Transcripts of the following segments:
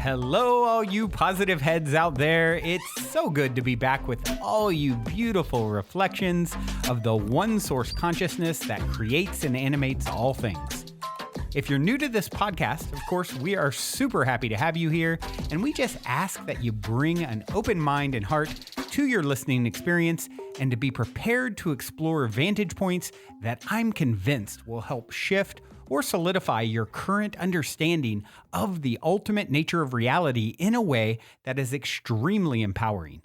Hello, all you positive heads out there. It's so good to be back with all you beautiful reflections of the one source consciousness that creates and animates all things. If you're new to this podcast, of course, we are super happy to have you here, and we just ask that you bring an open mind and heart to your listening experience and to be prepared to explore vantage points that I'm convinced will help shift or solidify your current understanding of the ultimate nature of reality in a way that is extremely empowering.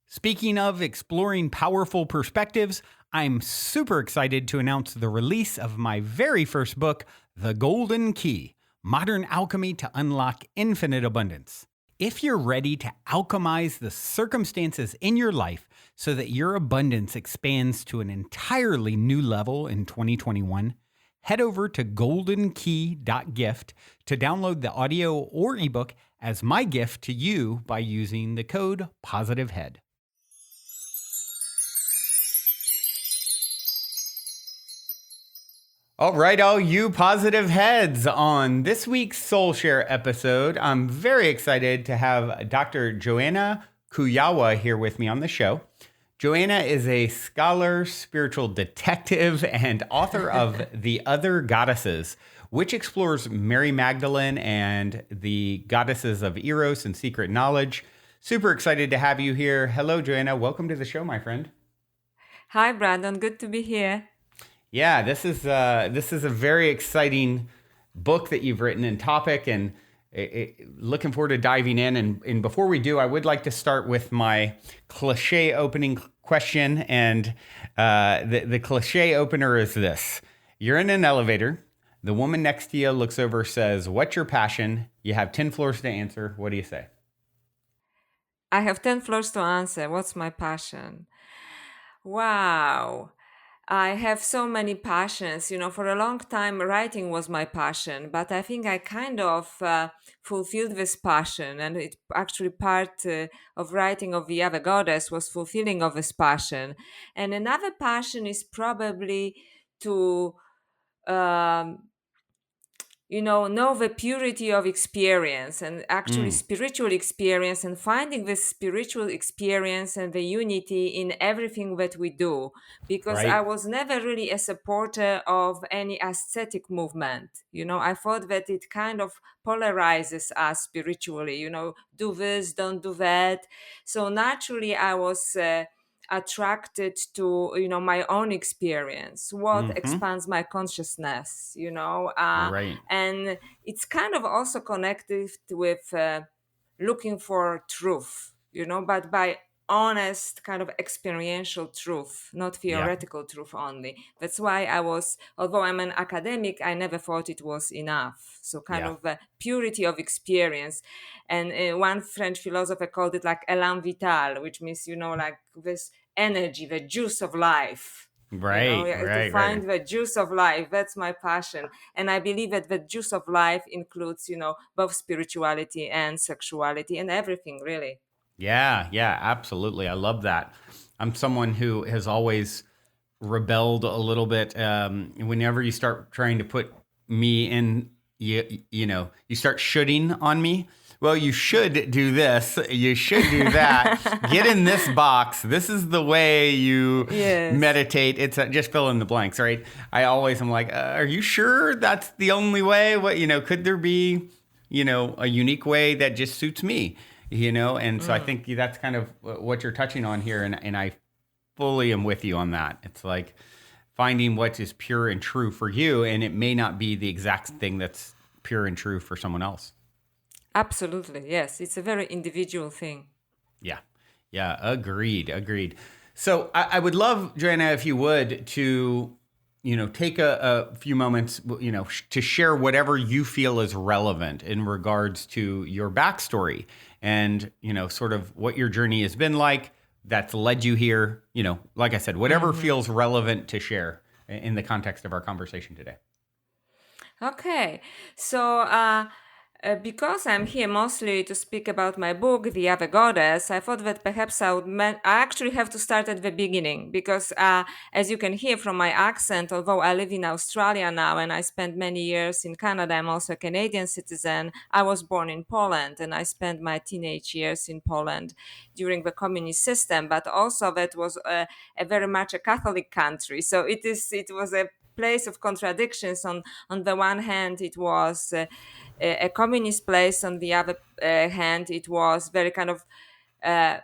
Speaking of exploring powerful perspectives, I'm super excited to announce the release of my very first book, The Golden Key: Modern Alchemy to Unlock Infinite Abundance. If you're ready to alchemize the circumstances in your life so that your abundance expands to an entirely new level in 2021, head over to goldenkey.gift to download the audio or ebook as my gift to you by using the code POSITIVEHEAD. All right, all you positive heads, on this week's Soul Share episode, I'm very excited to have Dr. Joanna Kujawa here with me on the show. Joanna is a scholar, spiritual detective, and author of The Other Goddesses, which explores Mary Magdalene and the goddesses of Eros and secret knowledge. Super excited to have you here. Hello, Joanna. Welcome to the show, my friend. Hi, Brandon. Good to be here. Yeah, this is a very exciting book that you've written and topic, and looking forward to diving in. And before we do, I would like to start with my cliche opening question. And the cliche opener is this. You're in an elevator. The woman next to you looks over, says, "What's your passion?" You have 10 floors to answer. What do you say? I have 10 floors to answer. What's my passion? Wow. I have so many passions. For a long time, writing was my passion, but I think I kind of fulfilled this passion. And it actually part of writing of The Other Goddess was fulfilling of this passion. And another passion is probably to know the purity of experience and actually spiritual experience, and finding this spiritual experience and the unity in everything that we do. Because I Right. was never really a supporter of any aesthetic movement. I thought that it kind of polarizes us spiritually, do this, don't do that. So naturally, I was attracted to my own experience, what Mm-hmm. expands my consciousness, Right. and it's kind of also connected with looking for truth, but by honest kind of experiential truth, not Yeah. theoretical truth only. That's why although I'm an academic, I never thought it was enough. So kind Yeah. of purity of experience. And one French philosopher called it like élan vital, which means like this energy, the juice of life. Right. To Right. Right. find the juice of life. That's my passion. And I believe that the juice of life includes, both spirituality and sexuality and everything, really. Yeah, yeah, absolutely. I love that. I'm someone who has always rebelled a little bit. Whenever you start trying to put me in, you start shoulding on me. Well, you should do this. You should do that. Get in this box. This is the way you Yes. meditate. It's just fill in the blanks, right? I'm like, are you sure that's the only way? Could there be, a unique way that just suits me? And so I think that's kind of what you're touching on here. And I fully am with you on that. It's like finding what is pure and true for you, and it may not be the exact thing that's pure and true for someone else. Absolutely. Yes. It's a very individual thing. Yeah. Yeah. Agreed. So I would love, Joanna, if you would, to, take a few moments, to share whatever you feel is relevant in regards to your backstory and, sort of what your journey has been like that's led you here. Like I said, whatever feels relevant to share in the context of our conversation today. Okay. So, Because I'm here mostly to speak about my book, The Other Goddess, I thought that perhaps I actually have to start at the beginning because, as you can hear from my accent, although I live in Australia now and I spent many years in Canada, I'm also a Canadian citizen. I was born in Poland and I spent my teenage years in Poland during the communist system, but also that was a very much a Catholic country. So it was a place of contradictions. On the one hand, it was a communist place. On the other hand, it was very kind of uh,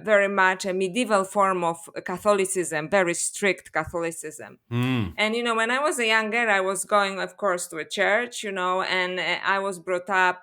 very much a medieval form of Catholicism, very strict Catholicism. Mm. And, when I was a young girl, I was going, of course, to a church, and I was brought up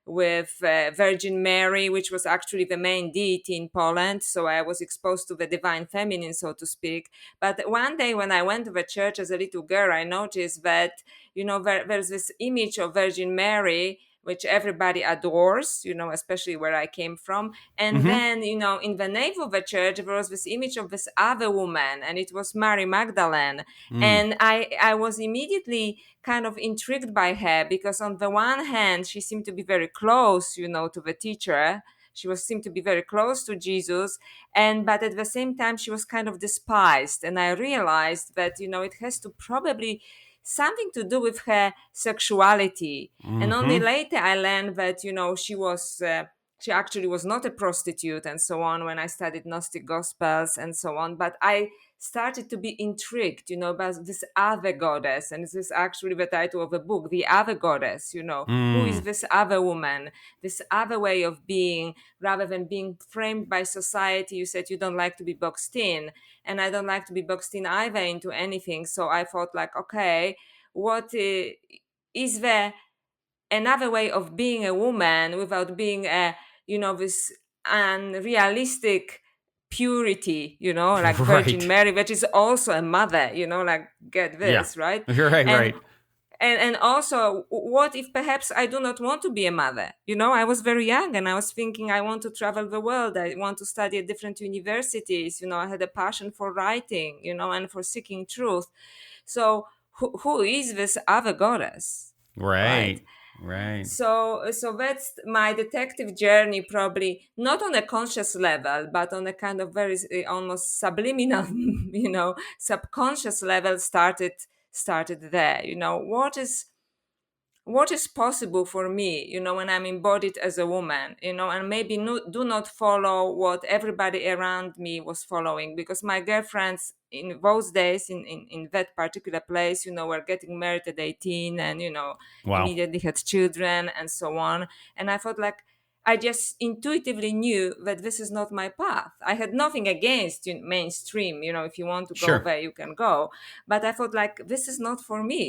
with Virgin Mary, which was actually the main deity in Poland. So I was exposed to the divine feminine, so to speak. But one day when I went to the church as a little girl, I noticed that, there's this image of Virgin Mary, which everybody adores, especially where I came from. And Mm-hmm. then, in the nave of the church, there was this image of this other woman, and it was Mary Magdalene. Mm. And I was immediately kind of intrigued by her because, on the one hand, she seemed to be very close, to the teacher. Seemed to be very close to Jesus, but at the same time, she was kind of despised. And I realized that, it has to probably something to do with her sexuality. And only Mm-hmm. later I learned that, she actually was not a prostitute and so on when I studied Gnostic Gospels and so on. But I started to be intrigued, about this other goddess. And this is actually the title of the book, The Other Goddess, who is Mm. this other woman, this other way of being, rather than being framed by society. You said you don't like to be boxed in, and I don't like to be boxed in either into anything. So I thought, like, okay, what is there another way of being a woman without being this unrealistic purity, like Virgin Right. Mary, which is also a mother, like, get Yeah. this, right? Right. And Right. and also, what if perhaps I do not want to be a mother? I was very young and I was thinking I want to travel the world. I want to study at different universities. I had a passion for writing, and for seeking truth. So who is this other goddess, right? Right. Right. So that's my detective journey, probably not on a conscious level, but on a kind of very almost subliminal, subconscious level, started there. What is possible for me, when I'm embodied as a woman, and maybe do not follow what everybody around me was following, because my girlfriends in those days in that particular place, were getting married at 18 and, Wow. immediately had children and so on. And I thought, like, I just intuitively knew that this is not my path. I had nothing against mainstream, if you want to go Sure. there, you can go. But I thought, like, this is not for me.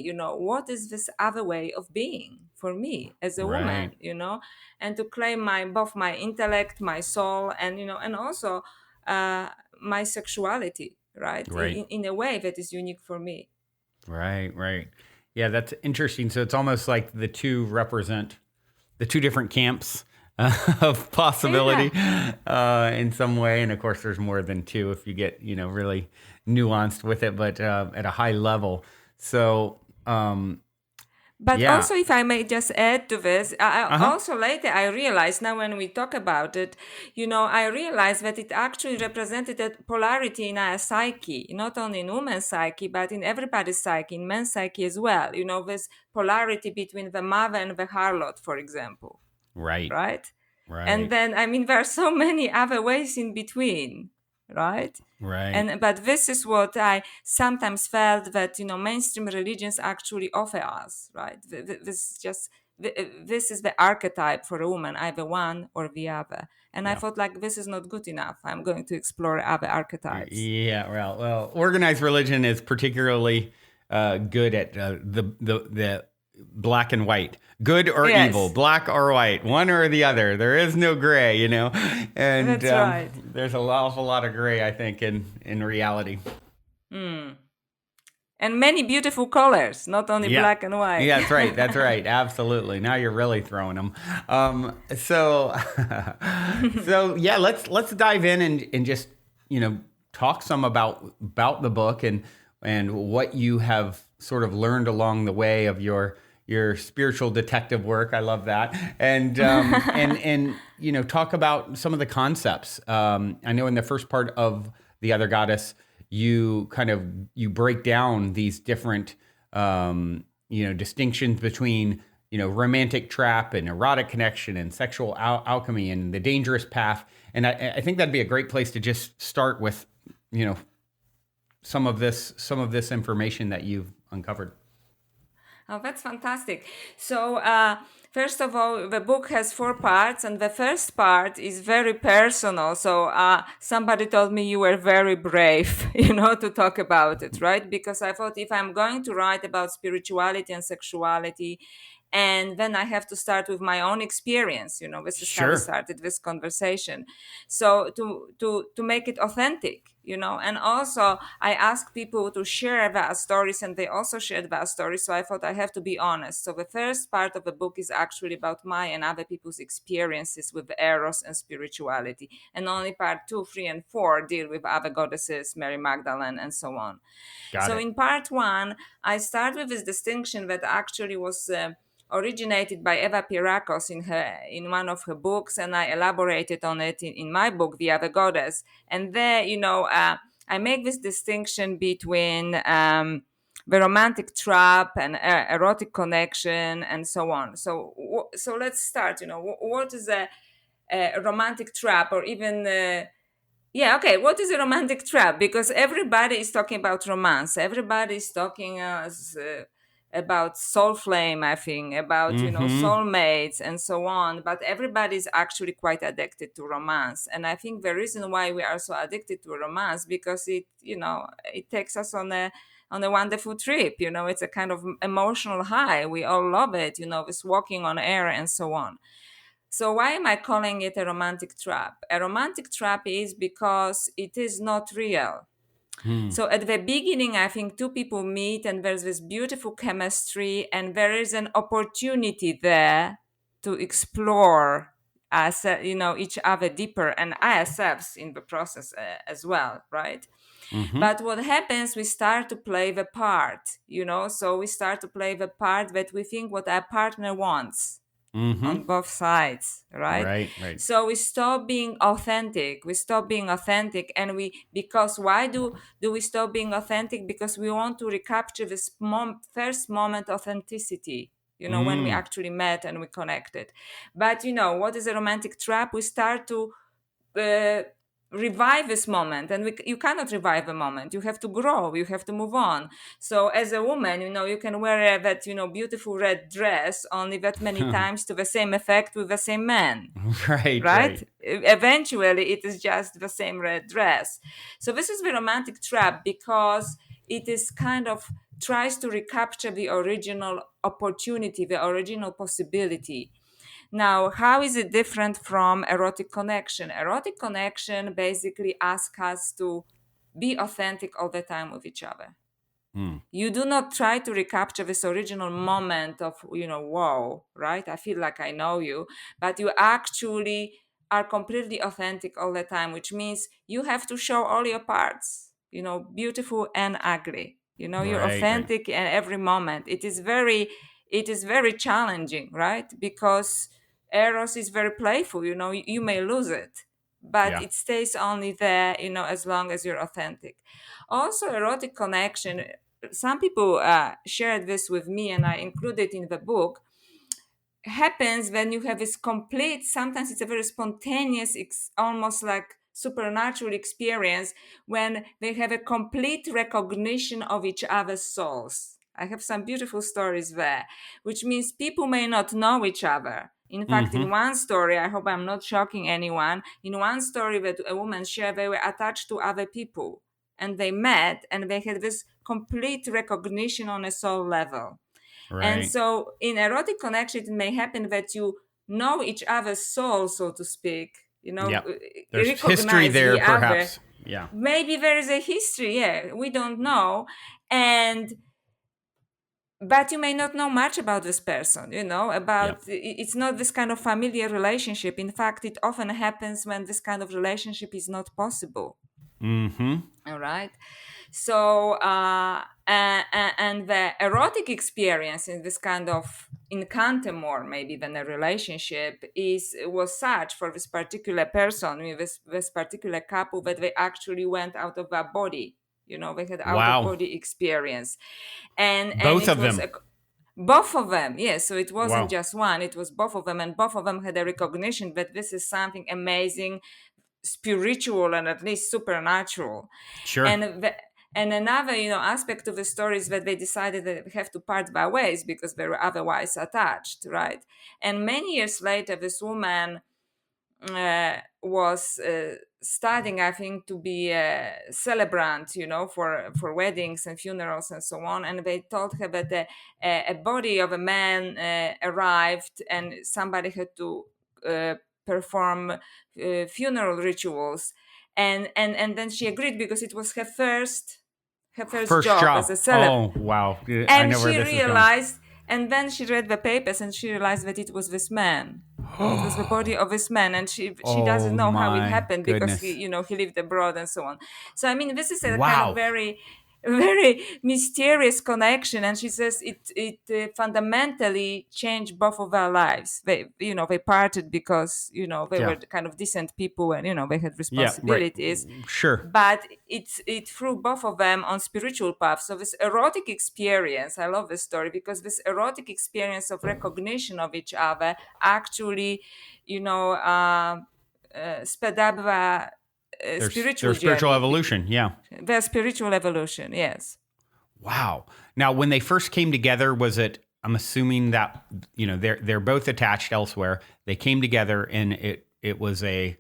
What is this other way of being for me as a woman? Right. And to claim both my intellect, my soul, and and also uh, my sexuality, right? Right. In a way that is unique for me. Right. Right. Yeah, that's interesting. So it's almost like the two represent the two different camps of Yeah. possibility in some way. And of course, there's more than two if you get, really nuanced with it, but at a high level. So, But yeah. also, if I may just add to this, Uh-huh. also later I realized, now when we talk about it, I realized that it actually represented a polarity in our psyche, not only in women's psyche, but in everybody's psyche, in men's psyche as well. This polarity between the mother and the harlot, for example, Right. right? And Right. then, I mean, there are so many other ways in between, right? Right. But this is what I sometimes felt that mainstream religions actually offer us, right? This is the archetype for a woman, either one or the other. And I Yeah. thought, like, this is not good enough. I'm going to explore other archetypes. Yeah. Well, organized religion is particularly good at the black and white, good or evil, Yes, black or white, one or the other. There is no gray, and that's right. there's an awful lot of gray, I think, in reality. Hmm. And many beautiful colors, not only Yeah. black and white. Yeah, that's right. That's right. Absolutely. Now you're really throwing them. So, so yeah, let's dive in and just talk some about the book and what you have sort of learned along the way of your your spiritual detective work. I love that, and talk about some of the concepts. I know in the first part of The Other Goddess, you break down these different distinctions between romantic trap and erotic connection and sexual alchemy and the dangerous path. And I think that'd be a great place to just start with some of this information that you've uncovered. Oh, that's fantastic. So, first of all, the book has 4 parts, and the first part is very personal. So, somebody told me you were very brave, to talk about it, right? Because I thought if I'm going to write about spirituality and sexuality, and then I have to start with my own experience, this is how we Sure. started this conversation. So to make it authentic, and also I asked people to share their stories, and they also shared their stories. So I thought I have to be honest. So the first part of the book is actually about my and other people's experiences with Eros and spirituality, and only part 2, 3, and 4 deal with other goddesses, Mary Magdalene, and so on. Got So it. in part 1, I start with this distinction that actually was originated by Eva Pierakos in one of her books, and I elaborated on it in my book, The Other Goddess. And there, I make this distinction between the romantic trap and erotic connection and so on. So let's start. What is a romantic trap, or even yeah, okay. What is a romantic trap? Because everybody is talking about romance. Everybody is talking about soul flame, I think, about Mm-hmm. soulmates and so on. But everybody is actually quite addicted to romance, and I think the reason why we are so addicted to romance, because it takes us on a wonderful trip. It's a kind of emotional high. We all love it. This walking on air and so on. So why am I calling it a romantic trap? A romantic trap is because it is not real. Hmm. So at the beginning, I think two people meet and there's this beautiful chemistry, and there is an opportunity there to explore each other deeper, and ourselves in the process as well, right? Mm-hmm. But what happens, we start to play the part, so we start to play the part that we think what our partner wants Mm-hmm. on both sides, right? Right. Right. So we stop being authentic. And because why do we stop being authentic? Because we want to recapture this first moment authenticity, when we Mm. actually met and we connected. But what is a romantic trap? We start to uh, revive this moment, and you cannot revive a moment. You have to grow, you have to move on. So as a woman, you can wear that beautiful red dress only that many times to the same effect with the same man, Right. right? Right. Eventually it is just the same red dress. So this is the romantic trap, because it is kind of tries to recapture the original opportunity, the original possibility. Now, how is it different from erotic connection? Erotic connection basically asks us to be authentic all the time with each other. Mm. You do not try to recapture this original moment of, whoa, right? I feel like I know you, but you actually are completely authentic all the time, which means you have to show all your parts, beautiful and ugly. You're Right. Right. authentic in every moment. It is very challenging, right? Because Eros is very playful, you may lose it, but Yeah. it stays only there, as long as you're authentic. Also, erotic connection, some people shared this with me, and I included in the book, happens when you have this complete, sometimes it's a very spontaneous, almost like supernatural experience, when they have a complete recognition of each other's souls. I have some beautiful stories there, which means people may not know each other. In fact, in Mm-hmm. one story, I hope I'm not shocking anyone, in one story that a woman shared, they were attached to other people, and they met and they had this complete recognition on a soul level. And Right. so in erotic connection, it may happen that you know each other's soul, so to speak, Yeah. There's history recognize the there, other. perhaps. Yeah. Maybe there is a history, yeah, we don't know. And but you may not know much about this person, Yeah. it's not this kind of familiar relationship. In fact, it often happens when this kind of relationship is not possible. Mm-hmm. All right. So and the erotic experience in this kind of encounter, more maybe than a relationship, was such for this particular person, with this particular couple, that they actually went out of their body. They had out of Wow. body experience, and Both it of was them. both of them. Yes, so it wasn't Wow. just one, it was both of them, and both of them had a recognition that this is something amazing, spiritual, and at least supernatural. Sure. And another aspect of the story is that they decided that they have to part their ways because they were otherwise attached, right? And many years later, this woman was starting, I think, to be a celebrant, for weddings and funerals and so on. And they told her that a body of a man arrived, and somebody had to perform funeral rituals. And then she agreed because it was her first First job as a job. celebrant. Oh, wow. I And know where she this is going. realized, and then she read the papers and she realized that it was this man. It was the body of this man, and she Oh doesn't know how it my happened because he goodness. you know he lived abroad and so on. So I mean, this is a kind of Wow. very very mysterious connection, and she says it fundamentally changed both of their lives. They parted because they Yeah. were kind of decent people, and they had Yeah, right. responsibilities, Sure. but it threw both of them on spiritual paths. So this erotic experience, I love this story because this erotic experience of recognition of each other actually sped up the spiritual There's spiritual journey, evolution. Yeah. the spiritual evolution. Yes. Wow. Now, when they first came together, was it? I'm assuming that they're both attached elsewhere. They came together, and it was a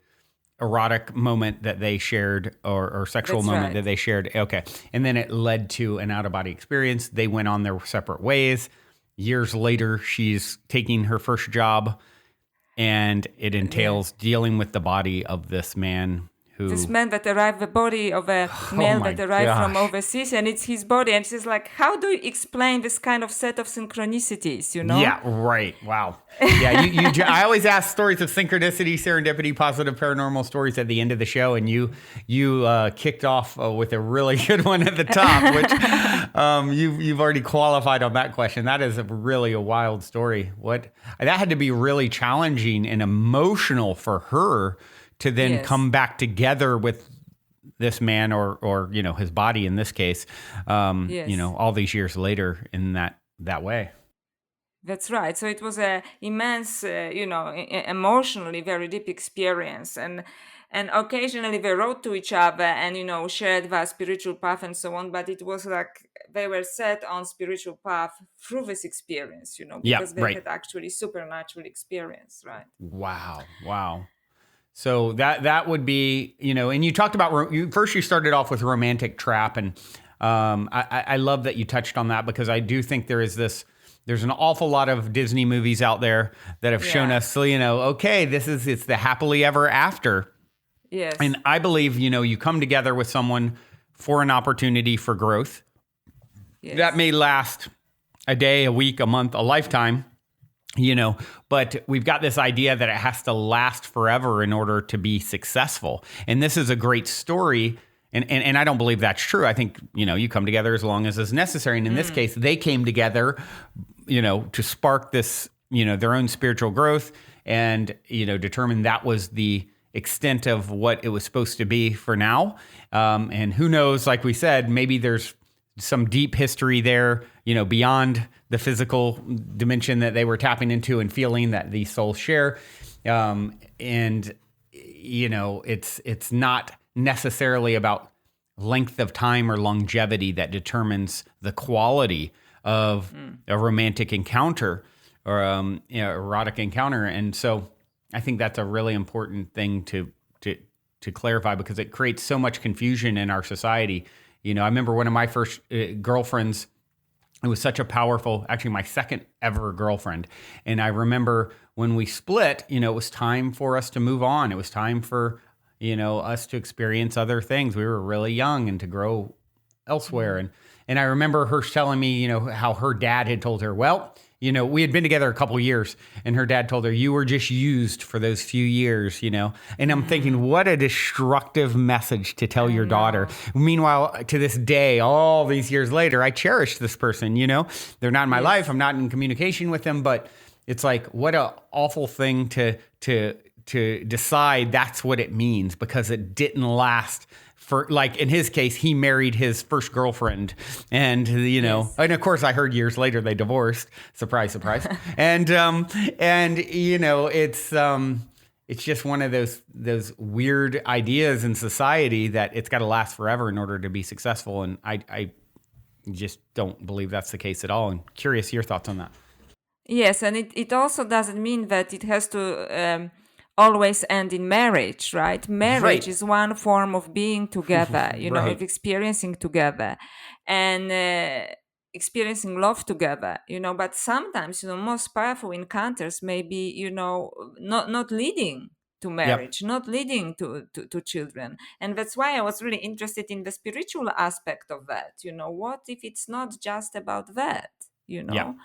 erotic moment that they shared, or sexual That's moment that right. they shared. Okay, and then it led to an out of body experience. They went on their separate ways. Years later, she's taking her first job, and it Yeah. entails dealing with the body of this man This who. man that arrived, the body of a Oh male my that arrived from gosh. overseas, and it's his body. And she's like, how do you explain this kind of set of synchronicities? Yeah, right. Wow. Yeah, I always ask stories of synchronicity, serendipity, positive paranormal stories at the end of the show, and you kicked off with a really good one at the top, which you've already qualified on that question. That is really a wild story. What that had to be really challenging and emotional for her to then Yes. come back together with this man, or his body in this case, Yes. all these years later in that way. That's right. So it was a immense, emotionally very deep experience, and occasionally they wrote to each other and shared their spiritual path and so on. But it was like they were set on spiritual path through this experience, Yeah, because they right. had actually supernatural experience, right? Wow. Wow. So that would be, and you talked about, you started off with romantic trap. And I love that you touched on that, because I do think there's an awful lot of Disney movies out there that have shown Yeah. us, okay, it's the happily ever after. Yes. And I believe, you come together with someone for an opportunity for growth that Yes. may last a day, a week, a month, a lifetime. But we've got this idea that it has to last forever in order to be successful. And this is a great story. And I don't believe that's true. I think, you come together as long as is necessary. And in this case, they came together, to spark this, their own spiritual growth, and, determine that was the extent of what it was supposed to be for now. And who knows, like we said, maybe there's some deep history there, beyond the physical dimension that they were tapping into and feeling that these souls share. And it's not necessarily about length of time or longevity that determines the quality of a romantic encounter, or erotic encounter. And so I think that's a really important thing to clarify, because it creates so much confusion in our society. I remember one of my first girlfriends. It was such a powerful, actually my second ever girlfriend. And I remember when we split, it was time for us to move on. It was time for, us to experience other things. We were really young and to grow elsewhere. And I remember her telling me, how her dad had told her, well, we had been together a couple years, and her dad told her, "You were just used for those few years," And I'm thinking, what a destructive message to tell I your daughter. know. Meanwhile, to this day, all these years later, I cherish this person. They're not in my life. I'm not in communication with them, but it's like, what a awful thing to decide that's what it means, because it didn't last. For, like, in his case, he married his first girlfriend, and Yes. and of course, I heard years later they divorced. Surprise, surprise. And it's just one of those weird ideas in society that it's got to last forever in order to be successful, and I just don't believe that's the case at all. And curious your thoughts on that. Yes, and it also doesn't mean that it has to always end in marriage, right? Marriage Right. is one form of being together, of Right. experiencing together and experiencing love together, But sometimes, most powerful encounters may be, not leading to Yep. marriage, not leading to children. And that's why I was really interested in the spiritual aspect of that. What if it's not just about that, you Yep. know?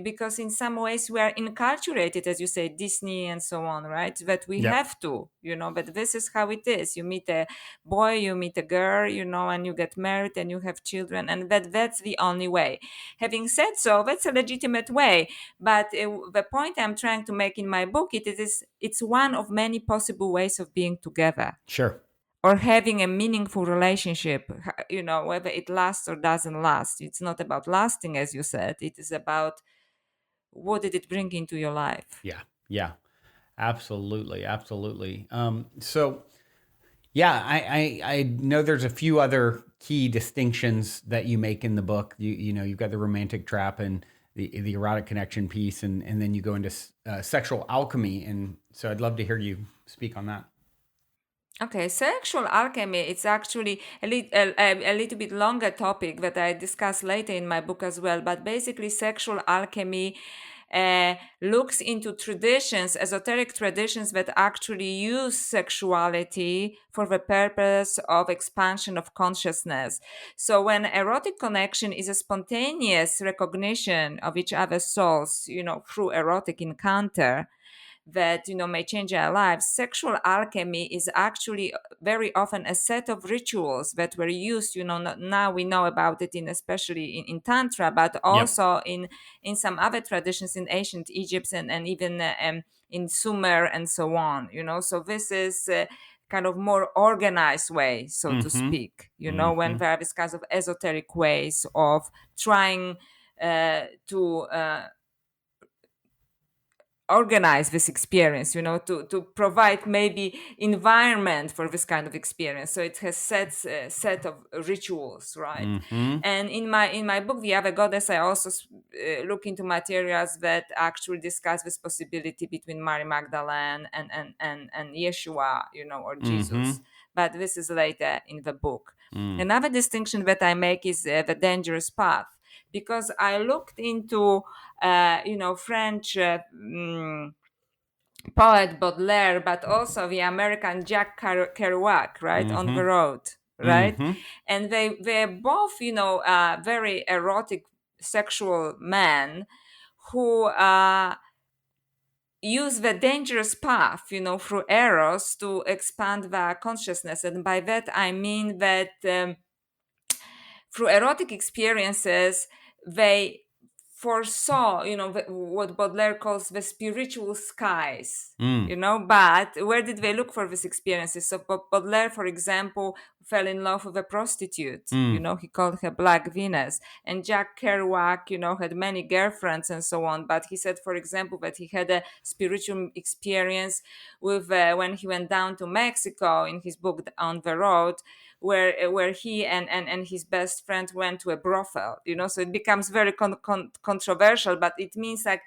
Because in some ways we are inculturated, as you say, Disney and so on, right? That we Yep. have to, but this is how it is. You meet a boy, you meet a girl, and you get married and you have children, and that's the only way. Having said so, that's a legitimate way. But the point I'm trying to make in my book, it's one of many possible ways of being together Sure. or having a meaningful relationship, whether it lasts or doesn't last. It's not about lasting, as you said. It is about what did it bring into your life. Yeah. Yeah. Absolutely. Absolutely. So yeah, I know there's a few other key distinctions that you make in the book. You've got the romantic trap and the erotic connection piece, and then you go into sexual alchemy, and so I'd love to hear you speak on that. Okay, sexual alchemy, it's actually a little bit longer topic that I discuss later in my book as well. But basically, sexual alchemy looks into traditions, esoteric traditions that actually use sexuality for the purpose of expansion of consciousness. So when erotic connection is a spontaneous recognition of each other's souls, through erotic encounter, that may change our lives. Sexual alchemy is actually very often a set of rituals that were used, now we know about it, in especially in tantra, but Yep. also in some other traditions in ancient Egypt, and even in Sumer and so on. So this is kind of more organized way, so to Mm-hmm. speak, when Mm-hmm. there are these kinds of esoteric ways of trying to organize this experience, to provide maybe environment for this kind of experience. So it has set of rituals, right? Mm-hmm. And in my book, The Other Goddess, I also look into materials that actually discuss this possibility between Mary Magdalene and Yeshua, or Mm-hmm. Jesus. But this is later in the book. Mm. Another distinction that I make is the dangerous path, because I looked into French poet Baudelaire, but also the American Jack Kerouac, right, On the Mm-hmm. Road, right, Mm-hmm. and they're both very erotic sexual men who use the dangerous path, through Eros to expand their consciousness, and by that I mean that. Through erotic experiences, they foresaw, what Baudelaire calls the spiritual skies. Mm. But where did they look for these experiences? So Baudelaire, for example, fell in love with a prostitute. Mm. He called her Black Venus. And Jack Kerouac, had many girlfriends and so on. But he said, for example, that he had a spiritual experience with when he went down to Mexico in his book On the Road, where he and his best friend went to a brothel. So it becomes very controversial, but it means like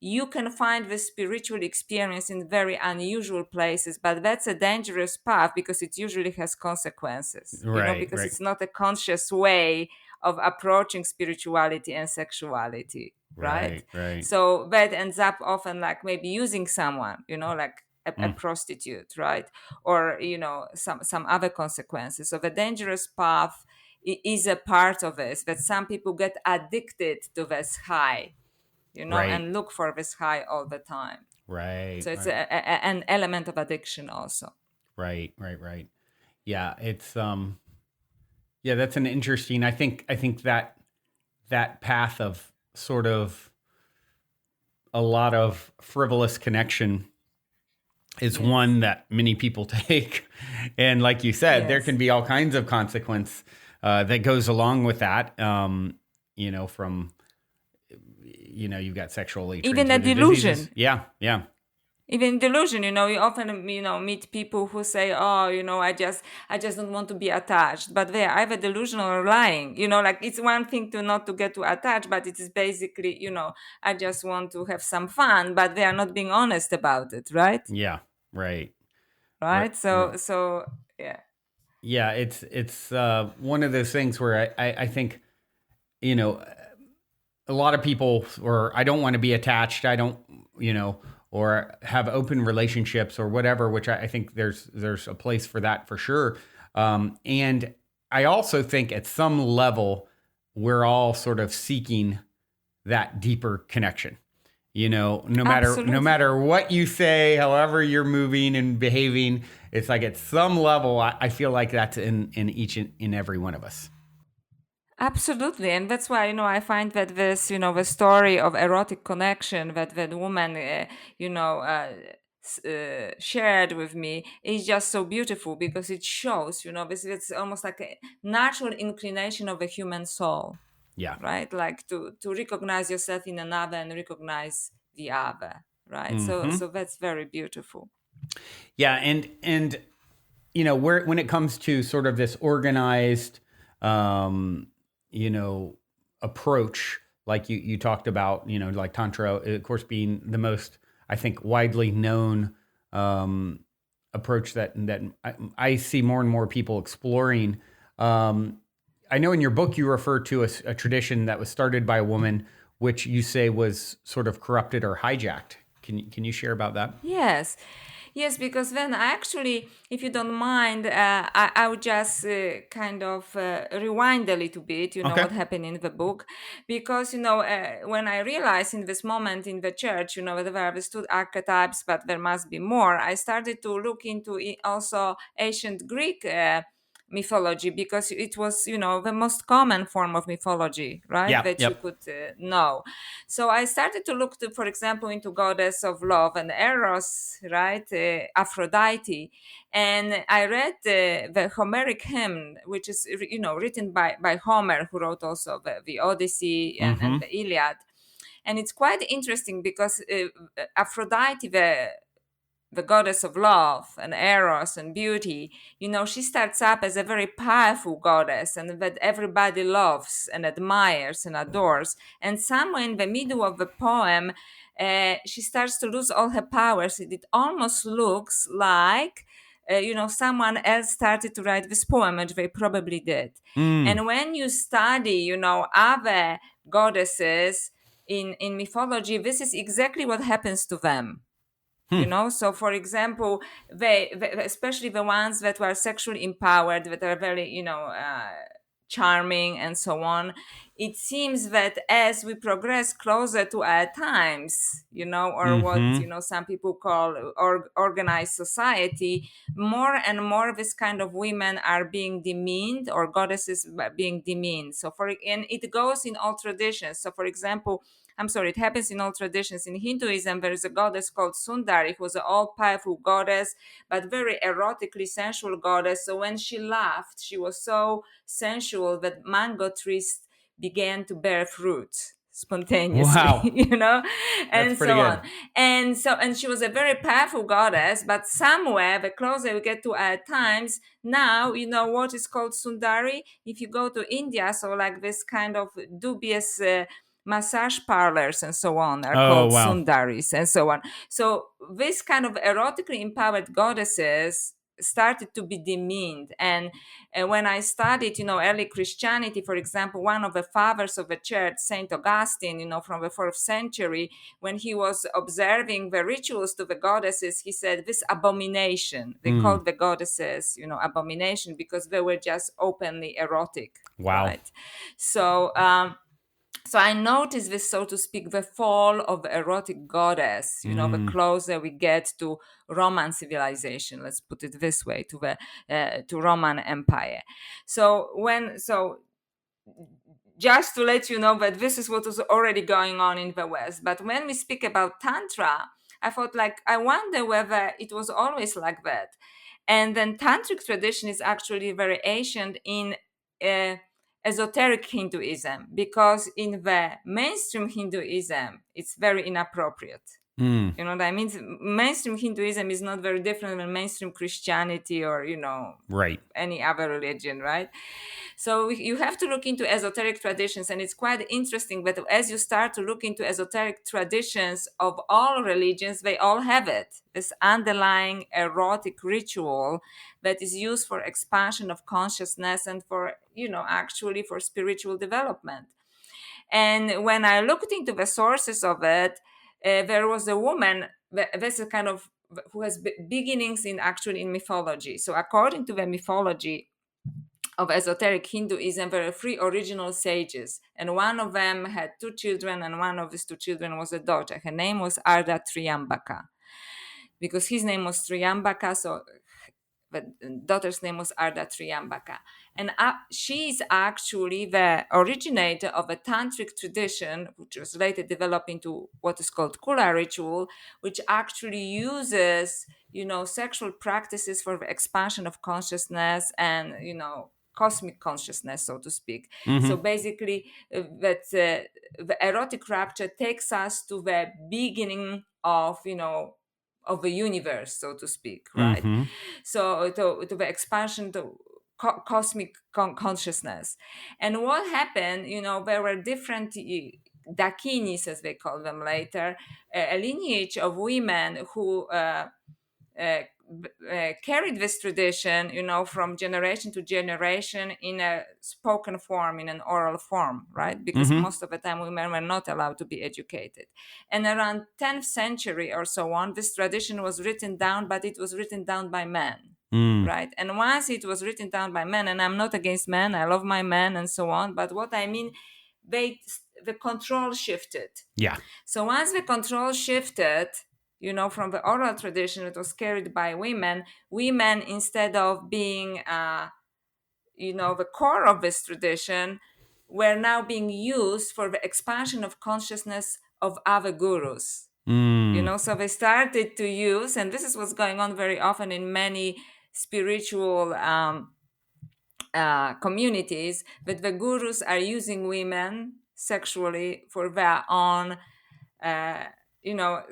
you can find the spiritual experience in very unusual places, but that's a dangerous path because it usually has consequences, Right. because Right. it's not a conscious way of approaching spirituality and sexuality, right? Right. Right. So that ends up often like maybe using someone, like a Mm. prostitute, right? Or, some other consequences. So the dangerous path is a part of this, that some people get addicted to this high, Right. and look for this high all the time. Right. So it's Right. an element of addiction also. Right. Right. Right. Yeah. It's yeah, that's an interesting. I think that that path of sort of a lot of frivolous connection is Yes. one that many people take. And like you said, there can Yes. be all kinds of consequence that goes along with that. From, you've got sexually Even a transmitted diseases. delusion. Yeah. Yeah. Even delusion, you often meet people who say, "Oh, I just don't want to be attached," but they are either delusional or lying. Like it's one thing to not to get too attached, but it is basically, I just want to have some fun, but they are not being honest about it, right? Yeah. Right. Right. Right. Right. So yeah. Yeah. It's one of those things where I think, you know, a lot of people, or I don't want to be attached. I don't, or have open relationships or whatever, which I think there's a place for that for sure. And I also think at some level, we're all sort of seeking that deeper connection. No Absolutely. matter what you say, however you're moving and behaving, it's like at some level, I feel like that's in each and in every one of us. Absolutely, and that's why I find that this the story of erotic connection that woman shared with me is just so beautiful because it shows this it's almost like a natural inclination of the human soul, Yeah. right? Like to recognize yourself in another and recognize the other, right? Hmm. So that's very beautiful. Yeah, and where when it comes to sort of this organized, um, you know, approach, like you talked about, like tantra, of course, being the most, I think, widely known approach that I see more and more people exploring. Um, I know in your book you refer to a tradition that was started by a woman, which you say was sort of corrupted or hijacked. Can you share about that? Yes, yes, because then actually, if you don't mind, I would just kind of rewind a little bit, Okay. what happened in the book. Because, when I realized in this moment in the church, that there are the two archetypes, but there must be more, I started to look into also ancient Greek. Mythology, because it was the most common form of mythology, right, Yeah. that you Yep. could know. So I started to look to, for example, into goddess of love and Eros, right, Aphrodite, and I read the Homeric hymn, which is written by Homer, who wrote also the Odyssey and Mm-hmm. the Iliad, and it's quite interesting because Aphrodite, the goddess of love and eros and beauty, she starts up as a very powerful goddess and that everybody loves and admires and adores. And somewhere in the middle of the poem, she starts to lose all her powers. It almost looks like someone else started to write this poem, and they probably did. Mm. And when you study other goddesses in mythology, this is exactly what happens to them. Hmm. So for example, they especially the ones that were sexually empowered, that are very charming and so on, it seems that as we progress closer to our times, or what Mm-hmm. some people call organized society, more and more this kind of women are being demeaned, or goddesses being demeaned. And it goes in all traditions. So for example, I'm sorry, it happens in all traditions. In Hinduism, there is a goddess called Sundari, who was an all powerful goddess, but very erotically sensual goddess. So when she laughed, she was so sensual that mango trees began to bear fruit spontaneously, Wow. That's and pretty so on. good. And she was a very powerful goddess, but somewhere, the closer we get to our times, now, what is called Sundari? If you go to India, so like this kind of dubious massage parlors and so on are Oh, called wow. sundaris and so on. So this kind of erotically empowered goddesses started to be demeaned. And when I studied early Christianity, for example, one of the fathers of the church, Saint Augustine, from the 4th century, when he was observing the rituals to the goddesses, he said this abomination, they Mm. called the goddesses abomination because they were just openly erotic, Wow. right? So So I noticed this, so to speak, the fall of the erotic goddess, the closer we get to Roman civilization, let's put it this way, to Roman Empire. So just to let you know that this is what was already going on in the West. But when we speak about Tantra, I thought, like, I wonder whether it was always like that. And then Tantric tradition is actually very ancient in uh, esoteric Hinduism, because in the mainstream Hinduism, it's very inappropriate. Mm. You know what I mean? Mainstream Hinduism is not very different than mainstream Christianity or, Right. any other religion, right? So you have to look into esoteric traditions, and it's quite interesting. But as you start to look into esoteric traditions of all religions, they all have it, this underlying erotic ritual that is used for expansion of consciousness and for, actually for spiritual development. And when I looked into the sources of it, there was a woman, that's a kind of, who has beginnings in actually in mythology. So according to the mythology of esoteric Hinduism, there were three original sages, and one of them had two children, and one of these two children was a daughter. Her name was Arda Triambaka, because his name was Triambaka, so the daughter's name was Arda Triambaka. And she is actually the originator of a tantric tradition, which was later developed into what is called Kula ritual, which actually uses, sexual practices for the expansion of consciousness and, cosmic consciousness, so to speak. So basically, the erotic rapture takes us to the beginning of, of the universe, so to speak, right? So to the expansion to cosmic consciousness. And what happened, there were different dakinis, as they call them later, a lineage of women who uh, carried this tradition, from generation to generation in a spoken form, in an oral form, right? Because most of the time women were not allowed to be educated. And around 10th century or so on, this tradition was written down, but it was written down by men. Right. And once it was written down by men, and I'm not against men, I love my men and so on, but what I mean, the control shifted. Yeah. So once the control shifted, from the oral tradition that was carried by women, instead of being, the core of this tradition, were now being used for the expansion of consciousness of other gurus. So they started to use, and this is what's going on very often in many spiritual communities, that the gurus are using women sexually for their own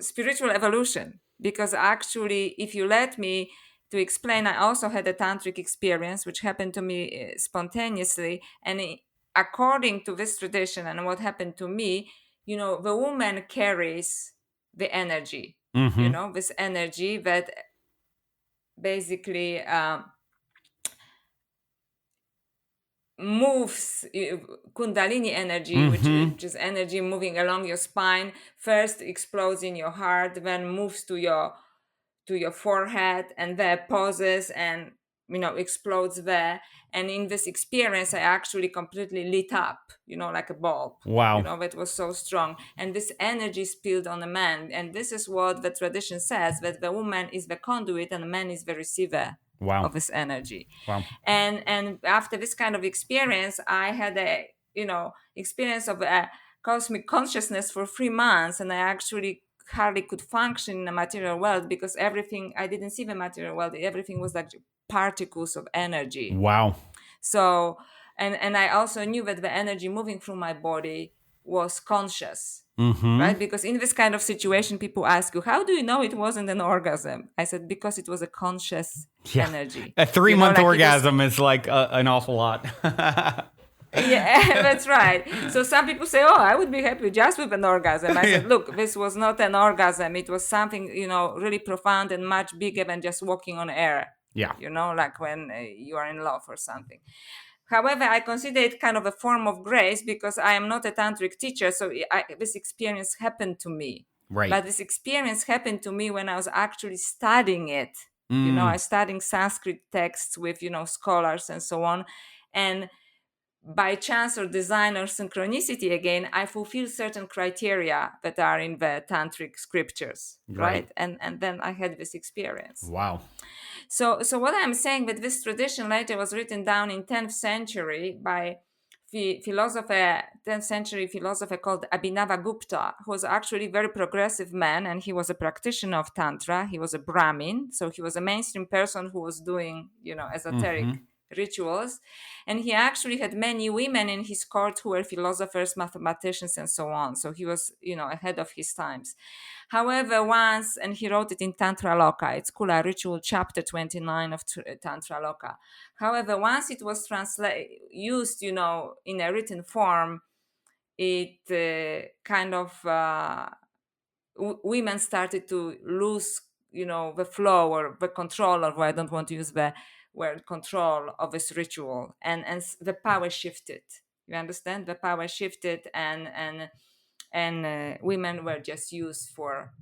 spiritual evolution. Because actually, if you let me to explain, I also had a tantric experience which happened to me spontaneously. And according to this tradition and what happened to me, the woman carries the energy, this energy that basically moves kundalini energy, which is energy moving along your spine, first explodes in your heart, then moves to your forehead, and there pauses and explodes there. And in this experience, I actually completely lit up, like a bulb. Wow. That was so strong, and this energy spilled on the man. And this is what the tradition says, that the woman is the conduit and the man is the receiver. Wow. Of this energy. Wow. And after this kind of experience, I had a experience of a cosmic consciousness for 3 months, and I actually hardly could function in the material world, because everything, I didn't see the material world, everything was like particles of energy. Wow. So and I also knew that the energy moving through my body was conscious. Right? Because in this kind of situation, people ask you, how do you know it wasn't an orgasm? I said, because it was a conscious energy. A 3-month orgasm is like an awful lot. Yeah, that's right. So some people say, oh, I would be happy just with an orgasm. I said, look, this was not an orgasm. It was something, really profound and much bigger than just walking on air. Yeah. Like when you are in love or something. However, I consider it kind of a form of grace, because I am not a tantric teacher. So this experience happened to me. Right. But this experience happened to me when I was actually studying it. I was studying Sanskrit texts with, scholars and so on. And by chance or design or synchronicity, again, I fulfill certain criteria that are in the tantric scriptures, Right. right? And then I had this experience. Wow. So what I'm saying, that this tradition later was written down in 10th century by philosopher, 10th century philosopher called Abhinavagupta, who was actually a very progressive man, and he was a practitioner of Tantra. He was a Brahmin, so he was a mainstream person who was doing, esoteric rituals. And he actually had many women in his court who were philosophers, mathematicians, and so on. So he was, ahead of his times. However, once, and he wrote it in Tantra Loka, it's Kula Ritual, chapter 29 of Tantra Loka. However, once it was used, in a written form, it women started to lose, the flow or the control, or I don't want to use the word control of this ritual, and the power shifted. You understand? The power shifted, and women were just used for,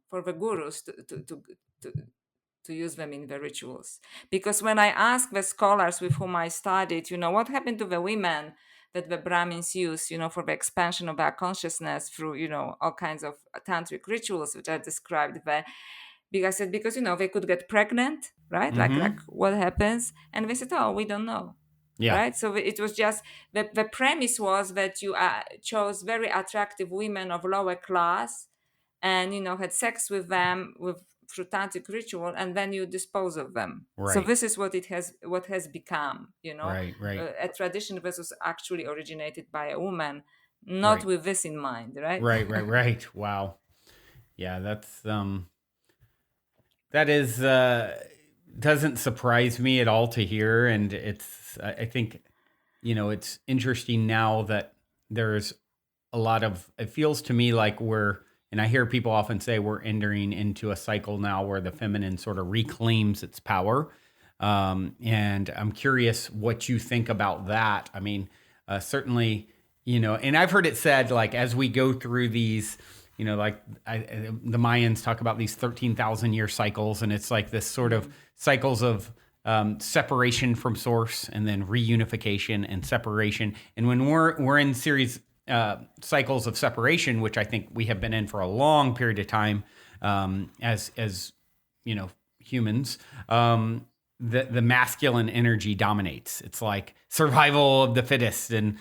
for the gurus to use them in the rituals. Because when I asked the scholars with whom I studied, what happened to the women that the Brahmins use, for the expansion of their consciousness through, all kinds of tantric rituals, which I described there. Because I said, because, they could get pregnant, right? Like what happens? And they said, oh, we don't know. Yeah. Right. So it was just the premise was that you chose very attractive women of lower class, and had sex with them through tantric ritual, and then you dispose of them. So Right. this is what has become. Right. A tradition that was actually originated by a woman, not Right. with this in mind, right? Right. Wow. Yeah, that is doesn't surprise me at all to hear, and I think it's interesting now that there's a lot of, it feels to me like and I hear people often say we're entering into a cycle now where the feminine sort of reclaims its power. And I'm curious what you think about that. I mean, certainly, and I've heard it said, like, as we go through these, like the Mayans talk about these 13,000 year cycles, and it's like this sort of cycles of separation from source, and then reunification and separation. And when we're in series cycles of separation, which I think we have been in for a long period of time, as humans, the masculine energy dominates. It's like survival of the fittest, and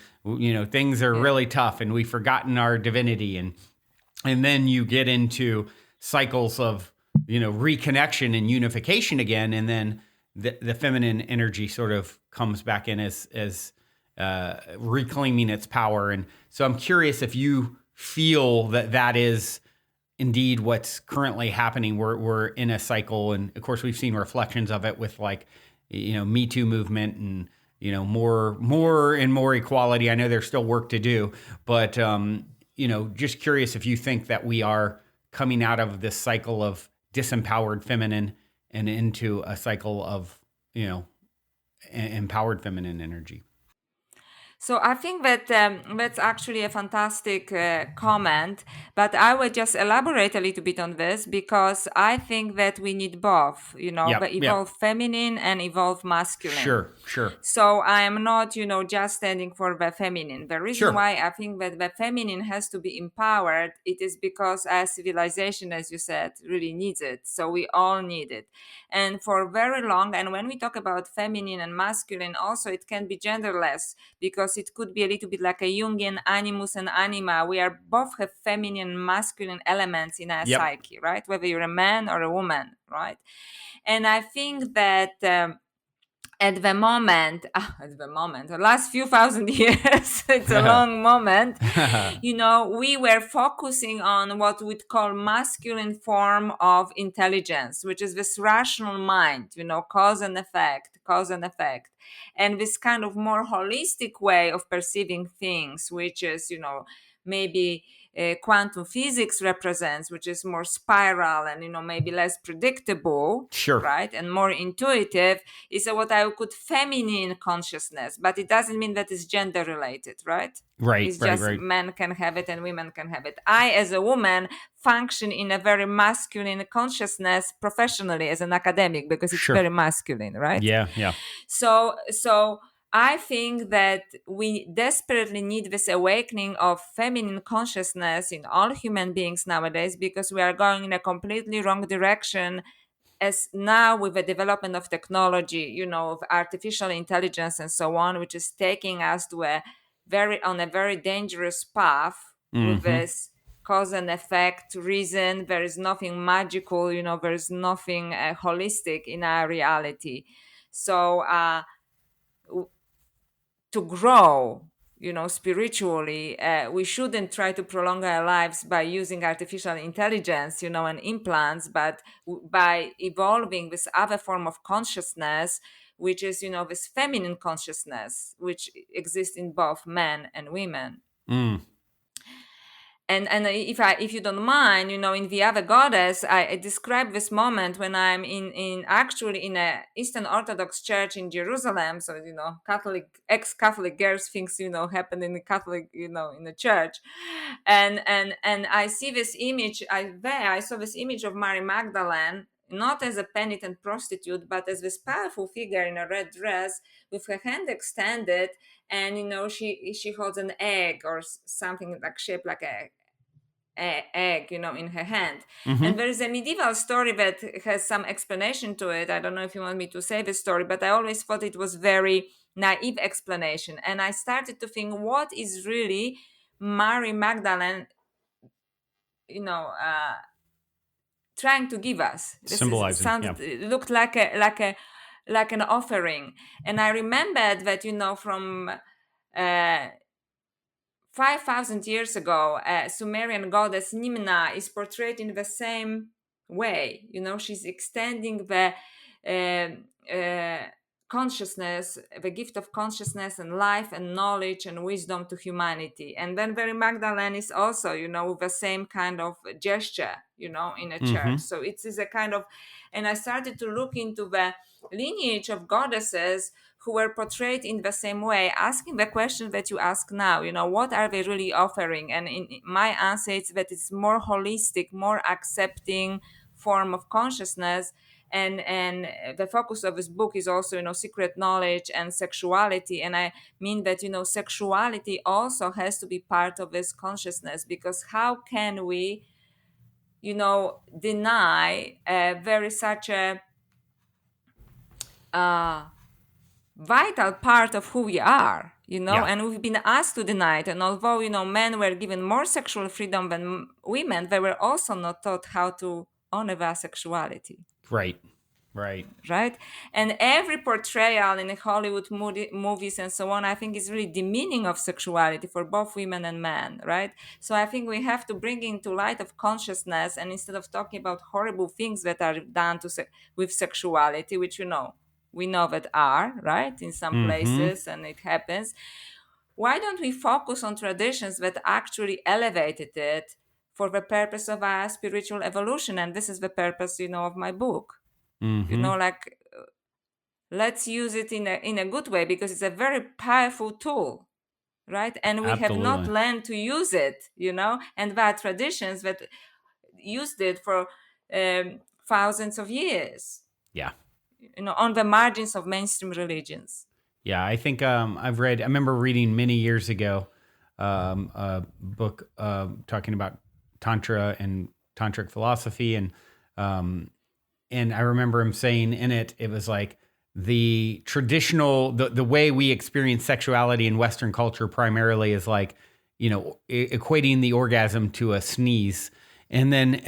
things are really tough, and we've forgotten our divinity, and then you get into cycles of reconnection and unification again, and then the feminine energy sort of comes back in as reclaiming its power. And so I'm curious if you feel that is indeed what's currently happening. We're in a cycle, and of course we've seen reflections of it with, like, Me Too movement, and more and more equality. I know there's still work to do, but just curious if you think that we are coming out of this cycle of disempowered feminine and into a cycle of empowered feminine energy. So I think that that's actually a fantastic comment, but I would just elaborate a little bit on this, because I think that we need both, the evolve feminine and evolve masculine. Sure. So I am not, just standing for the feminine. The reason why I think that the feminine has to be empowered, it is because our civilization, as you said, really needs it. So we all need it. And for very long, and when we talk about feminine and masculine, also it can be genderless, because it could be a little bit like a Jungian animus and anima. We are both have feminine and masculine elements in our psyche, right? Whether you're a man or a woman, right? And I think that at the moment, the last few thousand years, it's a long moment, we were focusing on what we'd call masculine form of intelligence, which is this rational mind, cause and effect, and this kind of more holistic way of perceiving things, which is, maybe quantum physics represents, which is more spiral and maybe less predictable, right, and more intuitive, is what I would feminine consciousness. But it doesn't mean that it's gender related, right? It's just men can have it and women can have it. I, as a woman, function in a very masculine consciousness professionally as an academic, because it's very masculine, right? Yeah. So I think that we desperately need this awakening of feminine consciousness in all human beings nowadays, because we are going in a completely wrong direction. As now, with the development of technology, of artificial intelligence and so on, which is taking us to a very dangerous path with Mm-hmm. this cause and effect reason. There is nothing magical, there is nothing holistic in our reality. So to grow, spiritually, we shouldn't try to prolong our lives by using artificial intelligence, and implants, but by evolving this other form of consciousness, which is, this feminine consciousness, which exists in both men and women. Mm. And if you don't mind, in the other goddess, I describe this moment when I'm in actually in a Eastern Orthodox church in Jerusalem. So Catholic, ex-Catholic girls things happen in the Catholic, in the church. And I see this image. I saw this image of Mary Magdalene, not as a penitent prostitute, but as this powerful figure in a red dress with her hand extended, and she holds an egg or something like shaped like a egg, in her hand. Mm-hmm. And there is a medieval story that has some explanation to it. I don't know if you want me to say the story, but I always thought it was very naive explanation. And I started to think, what is really Mary Magdalene, trying to give us? Symbolizing, yeah. It looked like an offering. And I remembered that, from 5,000 years ago, Sumerian goddess Nimna is portrayed in the same way. She's extending the consciousness, the gift of consciousness and life and knowledge and wisdom to humanity. And then Mary Magdalene is also, with the same kind of gesture, in a church. Mm-hmm. So it is a kind of, and I started to look into the lineage of goddesses who were portrayed in the same way, asking the question that you ask now, what are they really offering? And in my answer is that it's more holistic, more accepting form of consciousness. And the focus of this book is also, secret knowledge and sexuality. And I mean that, sexuality also has to be part of this consciousness, because how can we, deny very such a vital part of who we are, Yeah. and we've been asked to deny it. And although, men were given more sexual freedom than women, they were also not taught how to honor their sexuality. Right. Right. And every portrayal in the Hollywood movies and so on, I think, is really demeaning of sexuality for both women and men. Right. So I think we have to bring into light of consciousness, and instead of talking about horrible things that are done with sexuality, which we know that are right in some Mm-hmm. places, and it happens. Why don't we focus on traditions that actually elevated it for the purpose of our spiritual evolution? And this is the purpose, of my book. Mm-hmm. Let's use it in a good way, because it's a very powerful tool, right? And we have not Absolutely. learned to use it, and there are traditions that used it for thousands of years, Yeah. on the margins of mainstream religions. Yeah, I think I remember reading many years ago a book talking about Tantra and Tantric philosophy. And I remember him saying in it, it was like the traditional, the way we experience sexuality in Western culture primarily is like, equating the orgasm to a sneeze. And then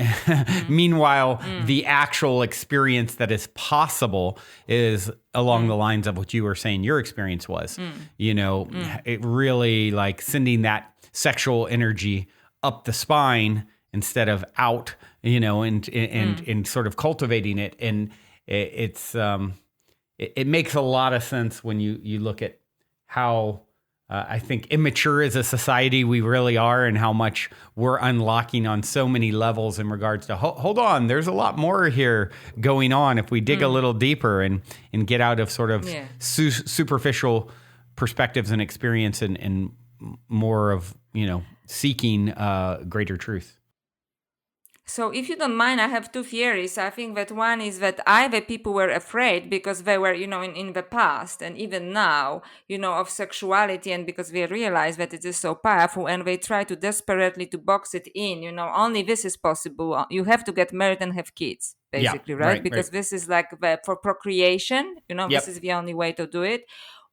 meanwhile, the actual experience that is possible is along the lines of what you were saying your experience was. It really like sending that sexual energy up the spine instead of out, and sort of cultivating it. And it makes a lot of sense when you look at how I think immature as a society we really are, and how much we're unlocking on so many levels in regards to, hold on, there's a lot more here going on if we dig a little deeper and get out of sort of superficial perspectives and experience and more of, seeking greater truth. So, if you don't mind, I have two theories. I think that one is that either people were afraid because they were, in the past and even now, of sexuality, and because they realize that it is so powerful, and they try to desperately to box it in, only this is possible. You have to get married and have kids, Yeah, basically, right? right, right. Because this is like for procreation, this Yep, is the only way to do it.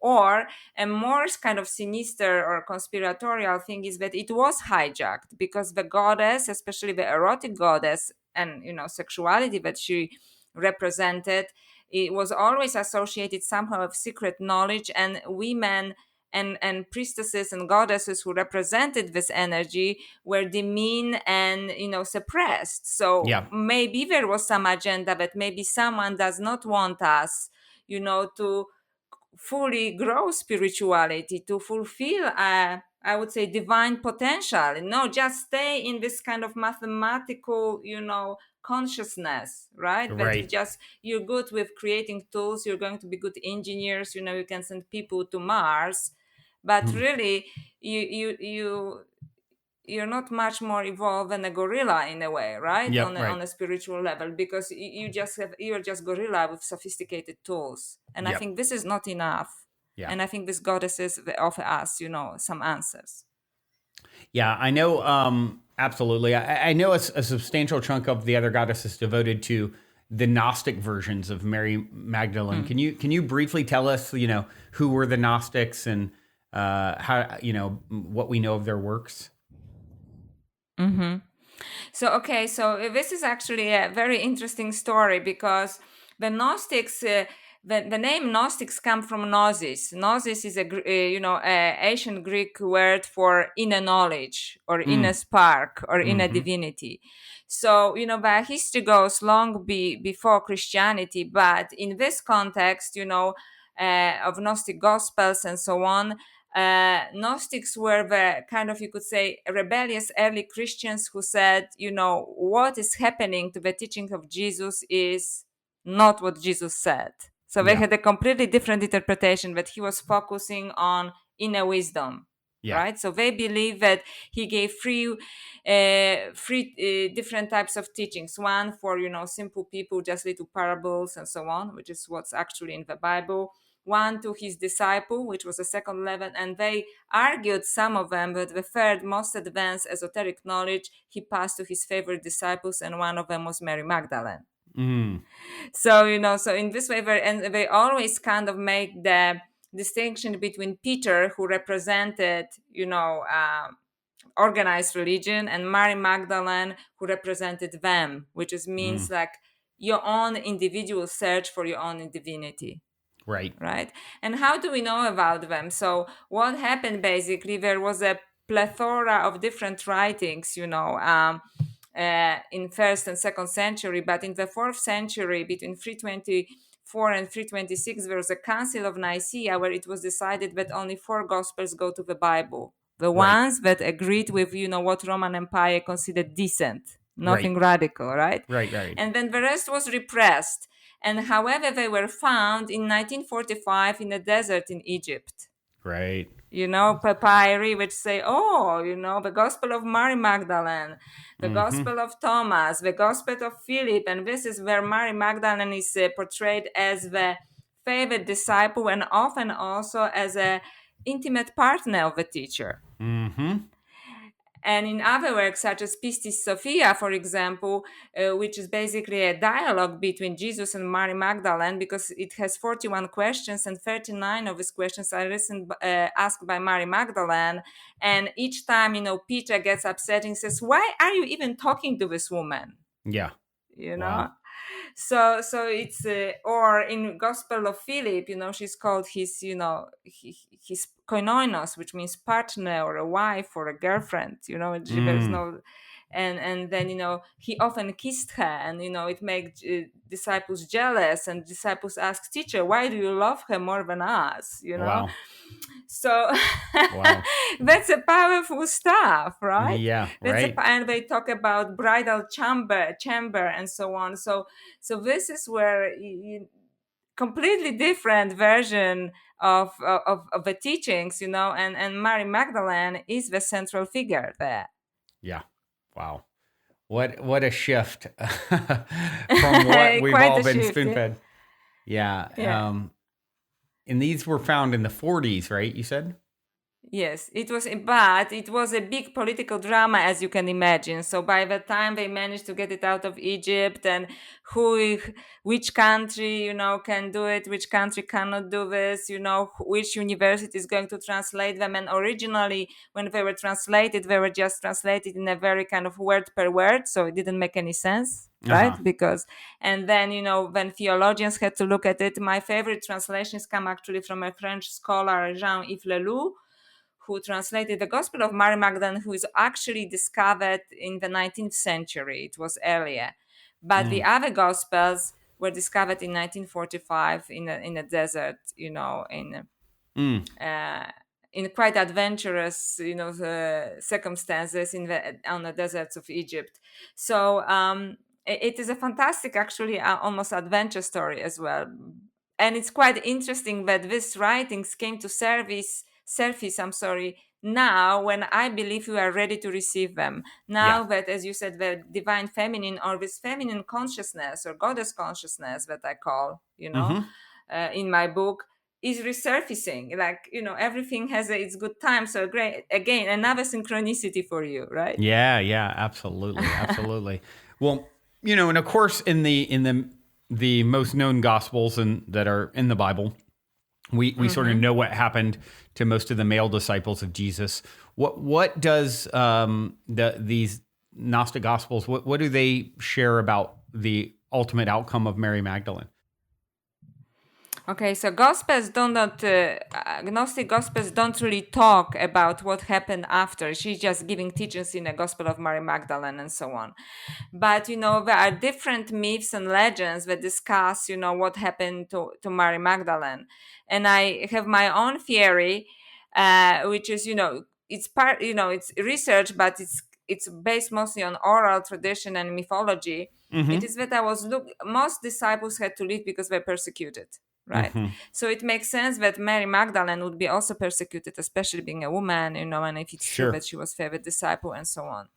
Or a more kind of sinister or conspiratorial thing is that it was hijacked because the goddess, especially the erotic goddess, and sexuality that she represented, it was always associated somehow with secret knowledge, and women and priestesses and goddesses who represented this energy were demeaned and suppressed. So yeah, maybe there was some agenda that maybe someone does not want us to fully grow spirituality, to fulfill I would say divine potential, just stay in this kind of mathematical consciousness, right? That right. you're good with creating tools, you're going to be good engineers, you can send people to Mars, but Hmm. really you're not much more evolved than a gorilla in a way, right? Yep, right. On a spiritual level, because you're just gorilla with sophisticated tools, and I Yep, think this is not enough. yeah. And I think these goddesses, they offer us some answers. Yeah, I know. Absolutely. I know a substantial chunk of the other goddesses devoted to the Gnostic versions of Mary Magdalene. Can you briefly tell us, who were the Gnostics and how what we know of their works? Hmm. So, okay, so this is actually a very interesting story because the Gnostics, the name Gnostics come from Gnosis. Gnosis is a ancient Greek word for inner knowledge or inner Mm. spark or inner Hmm. divinity. So, the history goes long before Christianity, but in this context, of Gnostic Gospels and so on, Gnostics were the kind of, you could say, rebellious early Christians who said, what is happening to the teaching of Jesus is not what Jesus said. So they Yeah, had a completely different interpretation, that he was focusing on inner wisdom, yeah, right? So they believe that he gave three different types of teachings. One for simple people, just little parables and so on, which is what's actually in the Bible. One to his disciple, which was the second level, and they argued, some of them, that the third most advanced esoteric knowledge he passed to his favorite disciples, and one of them was Mary Magdalene. mm. So so in this way, and they always kind of make the distinction between Peter, who represented organized religion, and Mary Magdalene, who represented them, which is Mm. means like your own individual search for your own divinity, Right. right? And how do we know about them? So what happened, basically, there was a plethora of different writings, in first and second century, but in the fourth century, between 324 and 326, there was a Council of Nicaea where it was decided that only four gospels go to the Bible, the Right. ones that agreed with what Roman Empire considered decent, Right. nothing radical, right? Right. Right. And then the rest was repressed. And however, they were found in 1945 in a desert in Egypt. Right. Papyri which say, oh, the Gospel of Mary Magdalene, the Mm-hmm. Gospel of Thomas, the Gospel of Philip. And this is where Mary Magdalene is portrayed as the favorite disciple, and often also as a intimate partner of the teacher. Mm-hmm. And in other works, such as Pistis Sophia, for example, which is basically a dialogue between Jesus and Mary Magdalene, because it has 41 questions, and 39 of these questions are asked by Mary Magdalene. And each time, Peter gets upset and says, "Why are you even talking to this woman?" Yeah. You Wow. know? So it's or in Gospel of Philip, she's called his koinonos, which means partner or a wife or a girlfriend. There's Mm. no, and then he often kissed her, and it makes disciples jealous, and disciples ask, "Teacher, why do you love her more than us?" Wow. So Wow. that's a powerful stuff, right? Yeah. That's Right. and they talk about bridal chamber and so on. So this is where completely different version of the teachings, and Mary Magdalene is the central figure there. Yeah. Wow. What a shift from what we've Quite all a been shift. spoon Yeah. fed. Yeah. Yeah. And these were found in the 40s, right? You said? Yes, it was, but it was a big political drama, as you can imagine. So by the time they managed to get it out of Egypt, and who, which country, can do it, which country cannot do this, which university is going to translate them. And originally, when they were translated, they were just translated in a very kind of word per word, so it didn't make any sense. Uh huh. Right, because and then when theologians had to look at it, my favorite translations come actually from a French scholar, Jean-Yves Leloup, who translated the Gospel of Mary Magdalene, who is actually discovered in the 19th century. It was earlier. But the Mm. other Gospels were discovered in 1945 in a desert, Mm. uh, in quite adventurous, circumstances on the deserts of Egypt. So it is a fantastic, actually, almost adventure story as well. And it's quite interesting that these writings came to surface, I'm sorry, now when I believe we are ready to receive them. Yeah. Now that, as you said, the divine feminine, or this feminine consciousness, or goddess consciousness, that I call, Mm-hmm. in my book, is resurfacing. Like, everything has its good time. So great, again, another synchronicity for you, right? Yeah. Yeah. Absolutely. Absolutely. Well, and of course, in the most known gospels and that are in the Bible, we sort of Mm-hmm. know what happened to most of the male disciples of Jesus. What does these Gnostic gospels, what do they share about the ultimate outcome of Mary Magdalene? Okay, so Gnostic Gospels don't really talk about what happened after. She's just giving teachings in the Gospel of Mary Magdalene and so on. But, there are different myths and legends that discuss, what happened to Mary Magdalene. And I have my own theory, which is, it's part, it's research, but it's based mostly on oral tradition and mythology. It Mm-hmm. is that most disciples had to leave because they were persecuted. Right. Mm-hmm. So it makes sense that Mary Magdalene would be also persecuted, especially being a woman, and if it's true Sure. that she was favorite disciple and so on.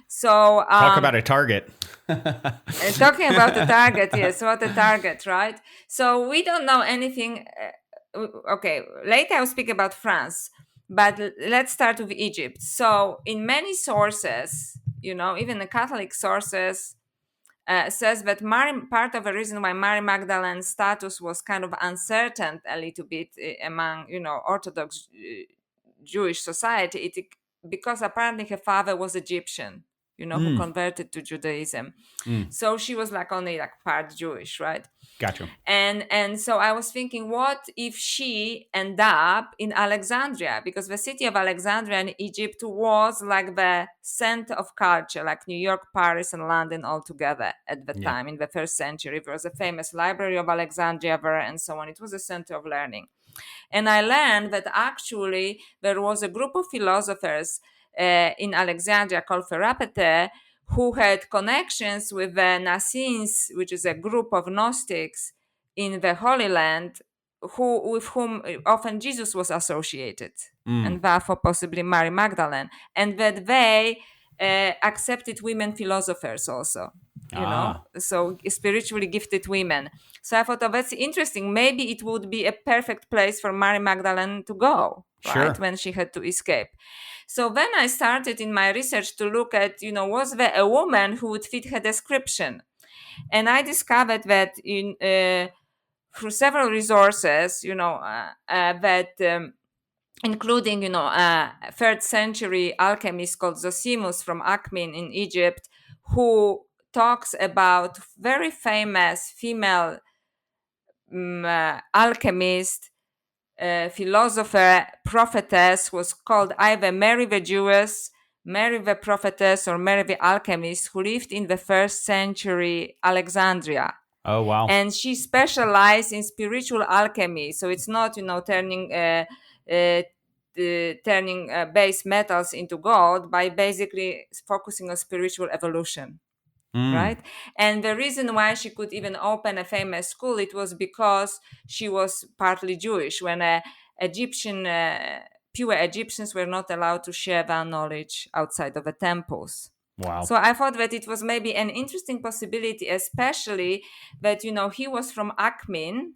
So, Talk about a target. and talking about the target, yes, what the target, right? So we don't know anything. Okay, later I'll speak about France, but let's start with Egypt. So in many sources, even the Catholic sources, says that part of the reason why Mary Magdalene's status was kind of uncertain a little bit among, Orthodox Jewish society, because apparently her father was Egyptian, who Mm. converted to Judaism. Mm. So she was like only like part Jewish, right? Gotcha. And so I was thinking, what if she ended up in Alexandria? Because the city of Alexandria in Egypt was like the center of culture, like New York, Paris, and London all together at the Yeah. time in the first century. There was a famous library of Alexandria there and so on. It was a center of learning. And I learned that actually there was a group of philosophers in Alexandria called Therapete, who had connections with the Nassenes, which is a group of Gnostics in the Holy Land, with whom often Jesus was associated, Mm. and therefore possibly Mary Magdalene, and that they accepted women philosophers also, Ah. so spiritually gifted women. So I thought, oh, that's interesting. Maybe it would be a perfect place for Mary Magdalene to go, right, Sure. when she had to escape. So then I started in my research to look at, was there a woman who would fit her description? And I discovered that through several resources, that including, third century alchemist called Zosimus from Akhmin in Egypt, who talks about very famous female alchemist, philosopher, prophetess, was called either Mary the Jewess, Mary the prophetess, or Mary the alchemist, who lived in the first century Alexandria. Oh, wow. And she specialized in spiritual alchemy. So it's not, uh, turning base metals into gold, by basically focusing on spiritual evolution, Mm. right? And the reason why she could even open a famous school, it was because she was partly Jewish, when Egyptian pure Egyptians were not allowed to share their knowledge outside of the temples. Wow. So I thought that it was maybe an interesting possibility, especially that, he was from Akhmin,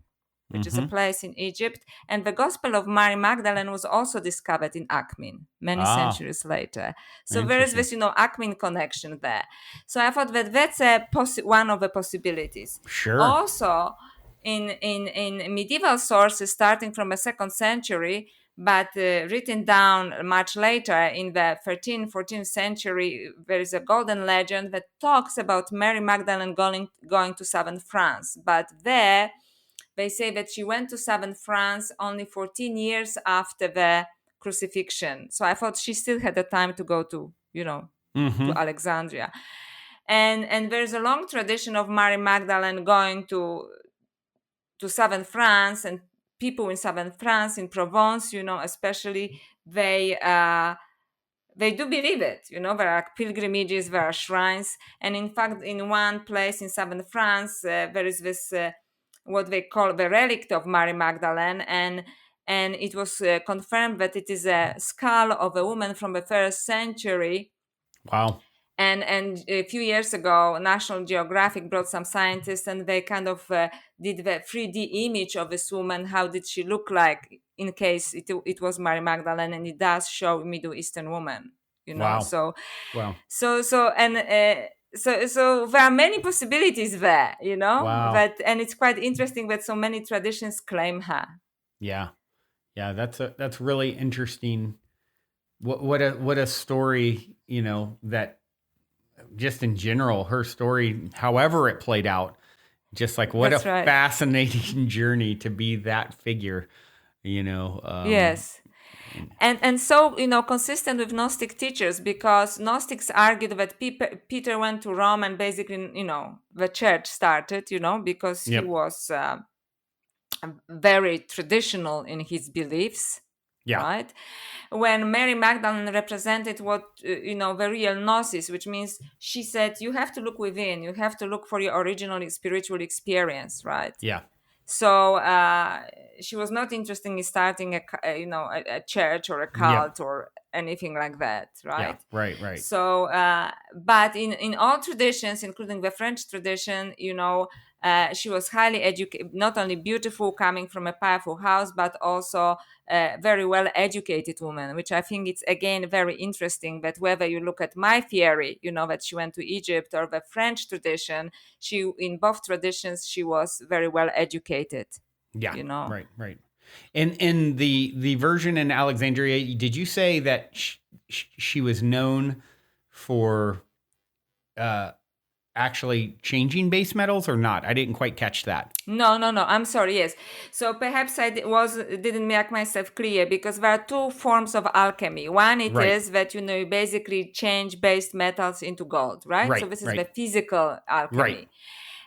which is a Mm-hmm. place in Egypt, and the Gospel of Mary Magdalene was also discovered in Akhmin many Ah, centuries later. So there is interesting. this, Akhmin connection there. So I thought that that's one of the possibilities. Sure. Also, in medieval sources starting from the 2nd century, but written down much later in the 13th, 14th century, there is a golden legend that talks about Mary Magdalene going to southern France. But there, they say that she went to southern France only 14 years after the crucifixion. So I thought she still had the time to go to Mm-hmm. Alexandria. And there's a long tradition of Mary Magdalene going to southern France, and people in southern France, in Provence, especially, they do believe it. There are pilgrimages, there are shrines, and in fact, in one place in southern France, there is this what they call the relic of Mary Magdalene, and it was confirmed that it is a skull of a woman from the 1st century. Wow. And a few years ago, National Geographic brought some scientists, and they kind of did the 3D image of this woman. How did she look like in case it was Mary Magdalene? And it does show a Middle Eastern woman, Wow. So, Wow. so there are many possibilities there, Wow. and it's quite interesting that so many traditions claim her. Yeah. Yeah. That's really interesting. What a story, that just in general, her story, however it played out, just like what a That's right. fascinating journey to be that figure, you know. Yes. And so, consistent with Gnostic teachers, because Gnostics argued that Peter went to Rome and basically, the church started, because he Yep. was very traditional in his beliefs, Yeah. right? When Mary Magdalene represented what, the real Gnosis, which means she said, you have to look within, you have to look for your original spiritual experience, right? Yeah. So she was not interested in starting a church or a Yep. cult or anything like that, Yeah. right? Right. Right. So, but in all traditions, including the French tradition, she was highly educated, not only beautiful, coming from a powerful house, but also a very well educated woman, which I think it's again very interesting. That whether you look at my theory, that she went to Egypt, or the French tradition, in both traditions she was very well educated. Yeah. You know. Right. Right. And in the version in Alexandria, did you say that she was known for uh, actually changing base metals or not? I didn't quite catch that. No. I'm sorry. Yes. So perhaps didn't make myself clear, because there are two forms of alchemy. One, it Right. is that you basically change base metals into gold, right? So Right. this is the Right. physical Right. alchemy.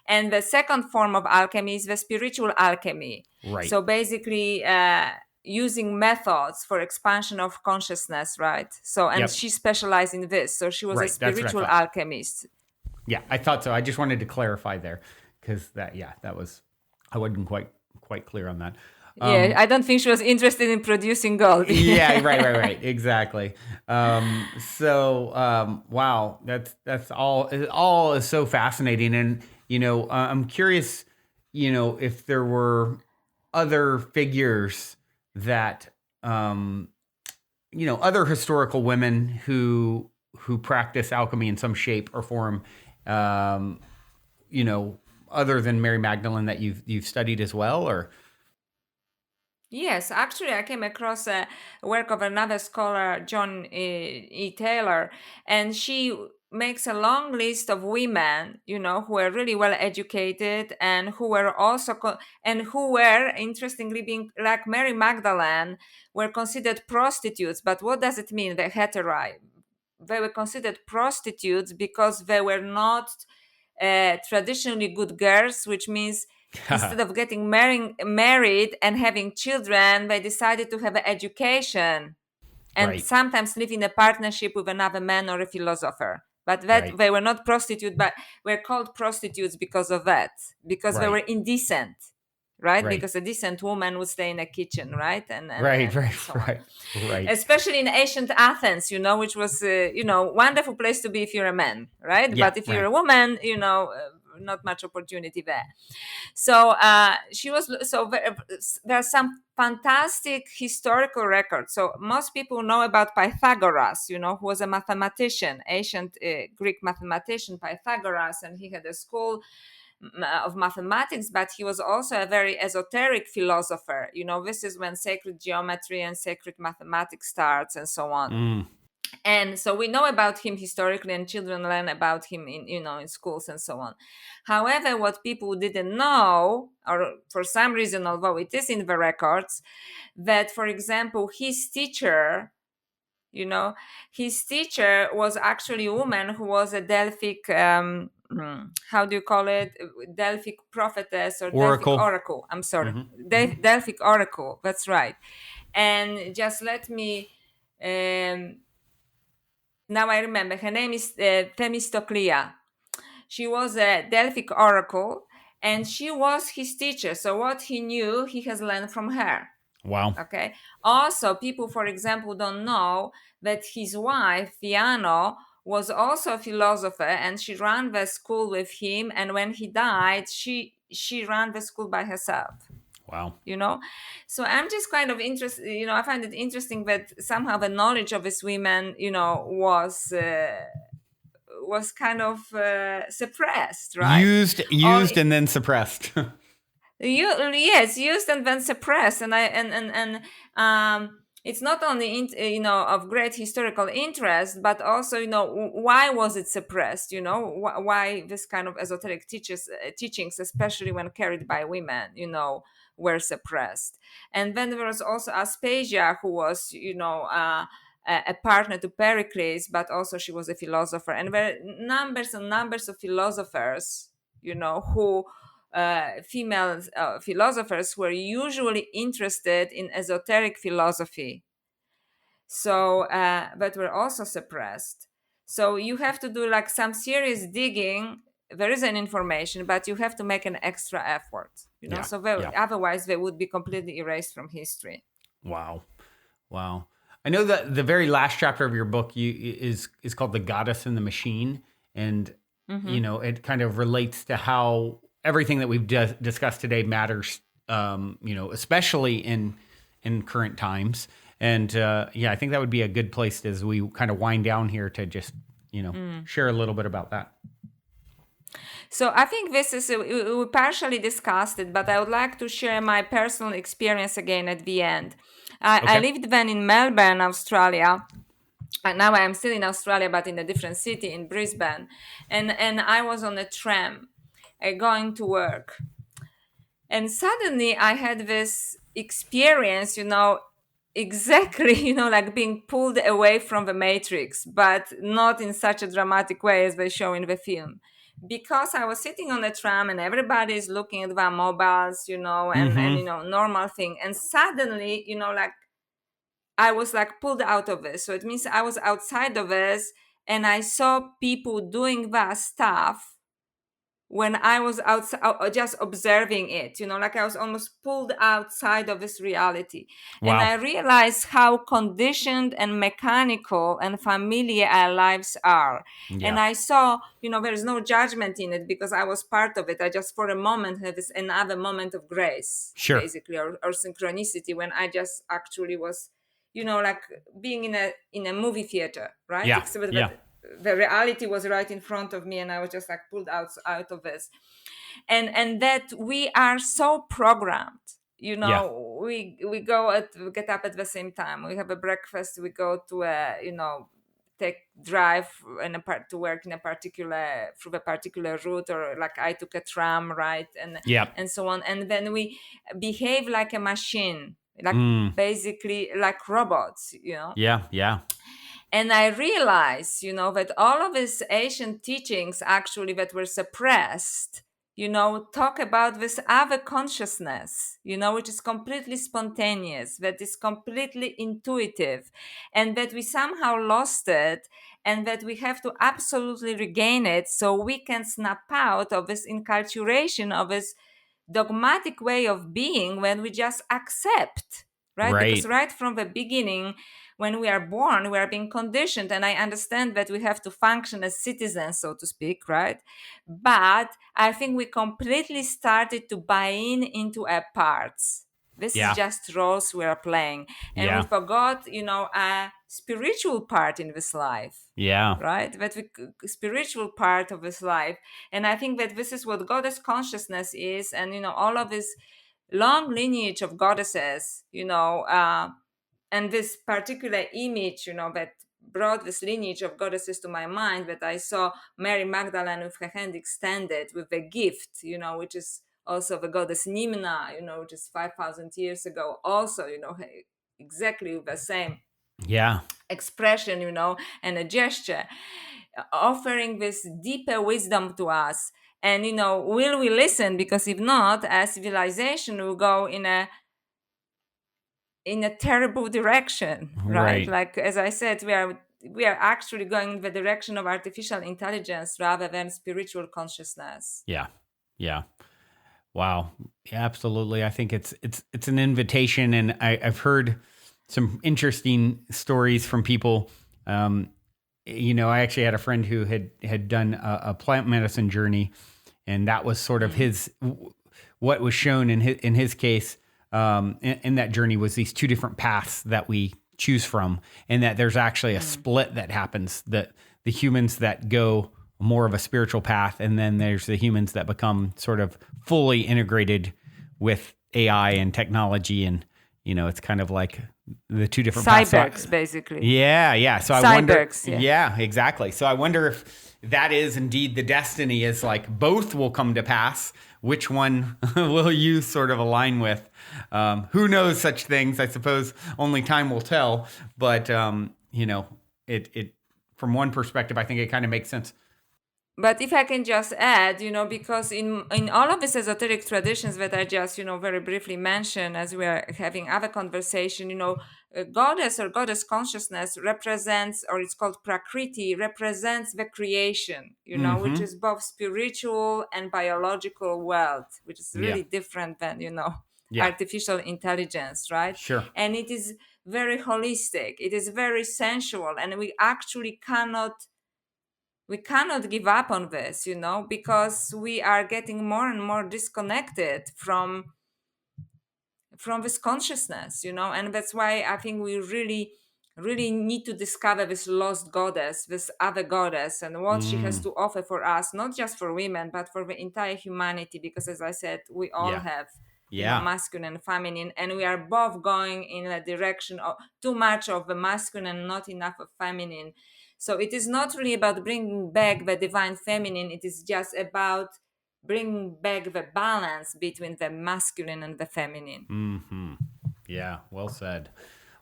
And the second form of alchemy is the spiritual alchemy. Right. So basically, using methods for expansion of consciousness, right? So, and Yep. she specialized in this. So she was a Right. That's what I spiritual thought. alchemist. Yeah, I thought so. I just wanted to clarify there because that was, I wasn't quite clear on that. Yeah, I don't think she was interested in producing gold. Yeah, right, exactly. Wow, that's all is so fascinating, and I'm curious, if there were other figures that, other historical women who practice alchemy in some shape or form, um, other than Mary Magdalene that you've studied as well, or Yes, actually, I came across a work of another scholar, John Taylor, and she makes a long list of women, who were really well educated, and who were also and who were, interestingly, being like Mary Magdalene, were considered prostitutes. But what does it mean? The heteri. They were considered prostitutes because they were not traditionally good girls, which means instead of getting married and having children, they decided to have an education and right, sometimes live in a partnership with another man or a philosopher. But that right, they were not prostitutes, but were called prostitutes because of that, because they were right. indecent. right? Right. Because a decent woman would stay in a kitchen, right? Right. And Right. so on. Right. Right. Especially in ancient Athens, which was, wonderful place to be if you're a man, right? Yeah. But if you're Right. a woman, not much opportunity there. So she was. So there are some fantastic historical records. So most people know about Pythagoras, who was a mathematician, ancient Greek mathematician, Pythagoras, and he had a school of mathematics, but he was also a very esoteric philosopher. This is when sacred geometry and sacred mathematics starts, and so on. Mm. And so we know about him historically, and children learn about him in schools and so on. However, what people didn't know, or for some reason, although it is in the records, that, for example, you know his teacher was actually a woman who was a Delphic, how do you call it, Delphic prophetess or Delphic Oracle. oracle, I'm sorry. Hmm. Hmm. Delphic oracle, that's right. And just let me, now I remember, her name is Themistoclea. She was a Delphic oracle, and she was his teacher, so what he knew he has learned from her. Wow. Okay. Also, people, for example, don't know that his wife, Fiano, was also a philosopher, and she ran the school with him. And when he died, she ran the school by herself. Wow. So I'm just kind of interested. I find it interesting that somehow the knowledge of these women, was kind of suppressed, right? Or Used, and then suppressed. Yes, used and then suppressed, and it's not only of great historical interest, but also why was it suppressed? Why this kind of esoteric teachings, especially when carried by women, were suppressed. And then there was also Aspasia, who was a partner to Pericles, but also she was a philosopher, and there are numbers and numbers of philosophers, who female philosophers were usually interested in esoteric philosophy. So, but were also suppressed. So you have to do like some serious digging. There is an information, but you have to make an extra effort. Yeah. So Yeah. otherwise they would be completely erased from history. Wow. Wow. I know that the very last chapter of your book is called "The Goddess and the Machine," and Mm-hmm. it kind of relates to how everything that we've discussed today matters. Especially in current times. And yeah, I think that would be a good place as we kind of wind down here to just share a little bit about that. So I think this is, we partially discussed it, but I would like to share my personal experience again at the end. I Okay. lived then in Melbourne, Australia. And now I am still in Australia, but in a different city, in Brisbane. And I was on a tram going to work. And suddenly I had this experience, exactly, like being pulled away from the Matrix, but not in such a dramatic way as they show in the film. Because I was sitting on the tram and everybody is looking at their mobiles, and normal thing. And suddenly, like I was like pulled out of it. So it means I was outside of this and I saw people doing that stuff when I was outside, just observing it, like I was almost pulled outside of this reality. And Wow. I realized how conditioned and mechanical and familiar our lives are. And Yeah. I saw, there's no judgment in it because I was part of it. I just for a moment had this another moment of grace, Sure. basically, or synchronicity when I just actually was, like being in a movie theater, right? Yeah. Except Yeah. that the reality was right in front of me and I was just like pulled out of this. And that we are so programmed, Yeah. we get up at the same time, we have a breakfast, we go to take drive to work in a particular through a particular route, or like I took a tram, right? Yeah. And so on, and then we behave like a machine, like Mm. basically like robots, Yeah. Yeah. and I realized, that all of these ancient teachings actually that were suppressed, talk about this other consciousness, which is completely spontaneous, that is completely intuitive, and that we somehow lost it, and that we have to absolutely regain it so we can snap out of this enculturation of this dogmatic way of being when we just accept, right? Because Right. right from the beginning, when we are born, we are being conditioned. And I understand that we have to function as citizens, so to speak, right? But I think we completely started to buy into our parts. This is Yeah. just roles we are playing. And we Yeah. forgot, a spiritual part in this life, Yeah. right? That we spiritual part of this life. And I think that this is what goddess consciousness is. And, all of this long lineage of goddesses, and this particular image, that brought this lineage of goddesses to my mind, that I saw Mary Magdalene with her hand extended with a gift, which is also the goddess Nimna, which is 5,000 years ago, also, exactly the same Yeah. expression, and a gesture, offering this deeper wisdom to us. And, will we listen? Because if not, our civilization will go in a terrible direction, right? Right. Like, as I said, we are actually going in the direction of artificial intelligence rather than spiritual consciousness. Yeah. Yeah. Wow. Yeah, absolutely. I think it's an invitation, and I've heard some interesting stories from people. I actually had a friend who had done a plant medicine journey, and that was sort of what was shown in his case. In that journey was these two different paths that we choose from, and that there's actually a split that happens, that the humans that go more of a spiritual path, and then there's the humans that become sort of fully integrated with AI and technology. And it's kind of like the two different paths. Cyborgs, basically. Yeah. So I wonder. Cyborgs, yeah. Yeah, exactly. So I wonder if that is indeed the destiny, is like both will come to pass. Which one will you sort of align with? Who knows such things? I suppose only time will tell. But it from one perspective, I think it kind of makes sense. But if I can just add, because in all of these esoteric traditions that I just, very briefly mentioned as we are having other conversation, a goddess or goddess consciousness represents, or it's called Prakriti, represents the creation, which Mm-hmm. is both spiritual and biological world, which is Yeah. really different than, Yeah. artificial intelligence, right? Sure. And it is very holistic. It is very sensual, and we cannot give up on this, because we are getting more and more disconnected from this consciousness, and that's why I think we really really need to discover this lost goddess, this other goddess, and what she has Mm. to offer for us, not just for women but for the entire humanity, because as I said, we all Yeah. have Yeah. masculine and feminine, and we are both going in a direction of too much of the masculine and not enough of feminine. So it is not really about bringing back the divine feminine, it is just about bringing back the balance between the masculine and the feminine. Mm-hmm. Yeah. Well said.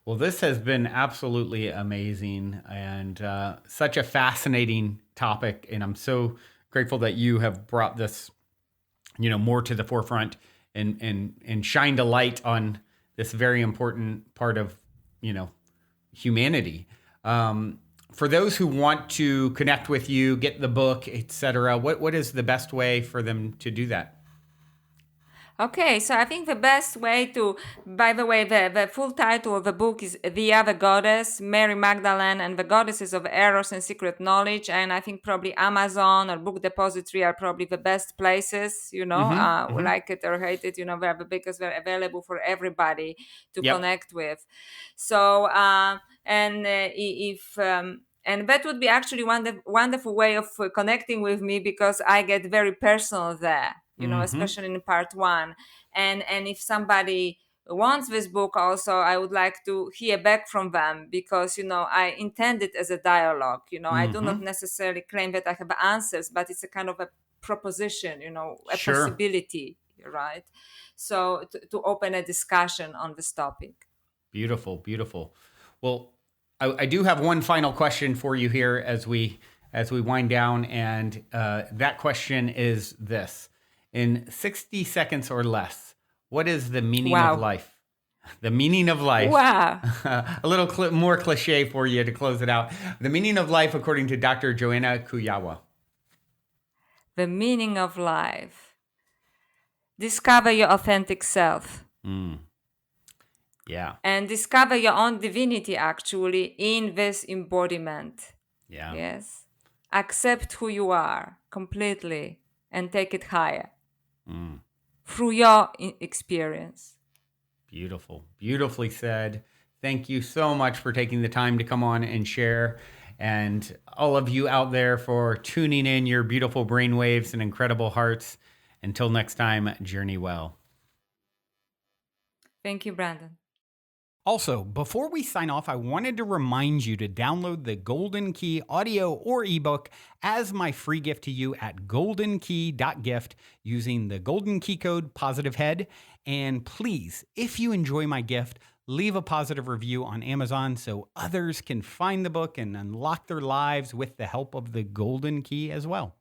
Well, this has been absolutely amazing, and such a fascinating topic. And I'm so grateful that you have brought this, more to the forefront, and shined a light on this very important part of, humanity. For those who want to connect with you, get the book, etc., what is the best way for them to do that? Okay, so I think the best way to, by the way, the full title of the book is The Other Goddess, Mary Magdalene and the Goddesses of Eros and Secret Knowledge. And I think probably Amazon or Book Depository are probably the best places, Mm-hmm. Mm-hmm. like it or hate it, because they're available for everybody to Yep. connect with. So, and that would be actually one wonderful way of connecting with me, because I get very personal there, Mm-hmm. especially in part one. And if somebody wants this book also, I would like to hear back from them, because I intend it as a dialogue. I do not Mm-hmm. necessarily claim that I have answers, but it's a kind of a proposition, a Sure. possibility, right? So to open a discussion on this topic. Beautiful, beautiful. Well, I do have one final question for you here as we wind down, and that question is this: in 60 seconds or less, what is the meaning of Wow. life? The meaning of life. Wow. A little more cliche for you to close it out. The meaning of life, according to Dr. Joanna Kujawa. The meaning of life. Discover your authentic self. Yeah. And discover your own divinity, actually, in this embodiment. Yeah. Yes. Accept who you are completely and take it higher through your experience. Beautiful. Beautifully said. Thank you so much for taking the time to come on and share. And all of you out there for tuning in your beautiful brainwaves and incredible hearts. Until next time, journey well. Thank you, Brandon. Also, before we sign off, I wanted to remind you to download the Golden Key audio or ebook as my free gift to you at goldenkey.gift using the Golden Key code POSITIVEHEAD. And please, if you enjoy my gift, leave a positive review on Amazon so others can find the book and unlock their lives with the help of the Golden Key as well.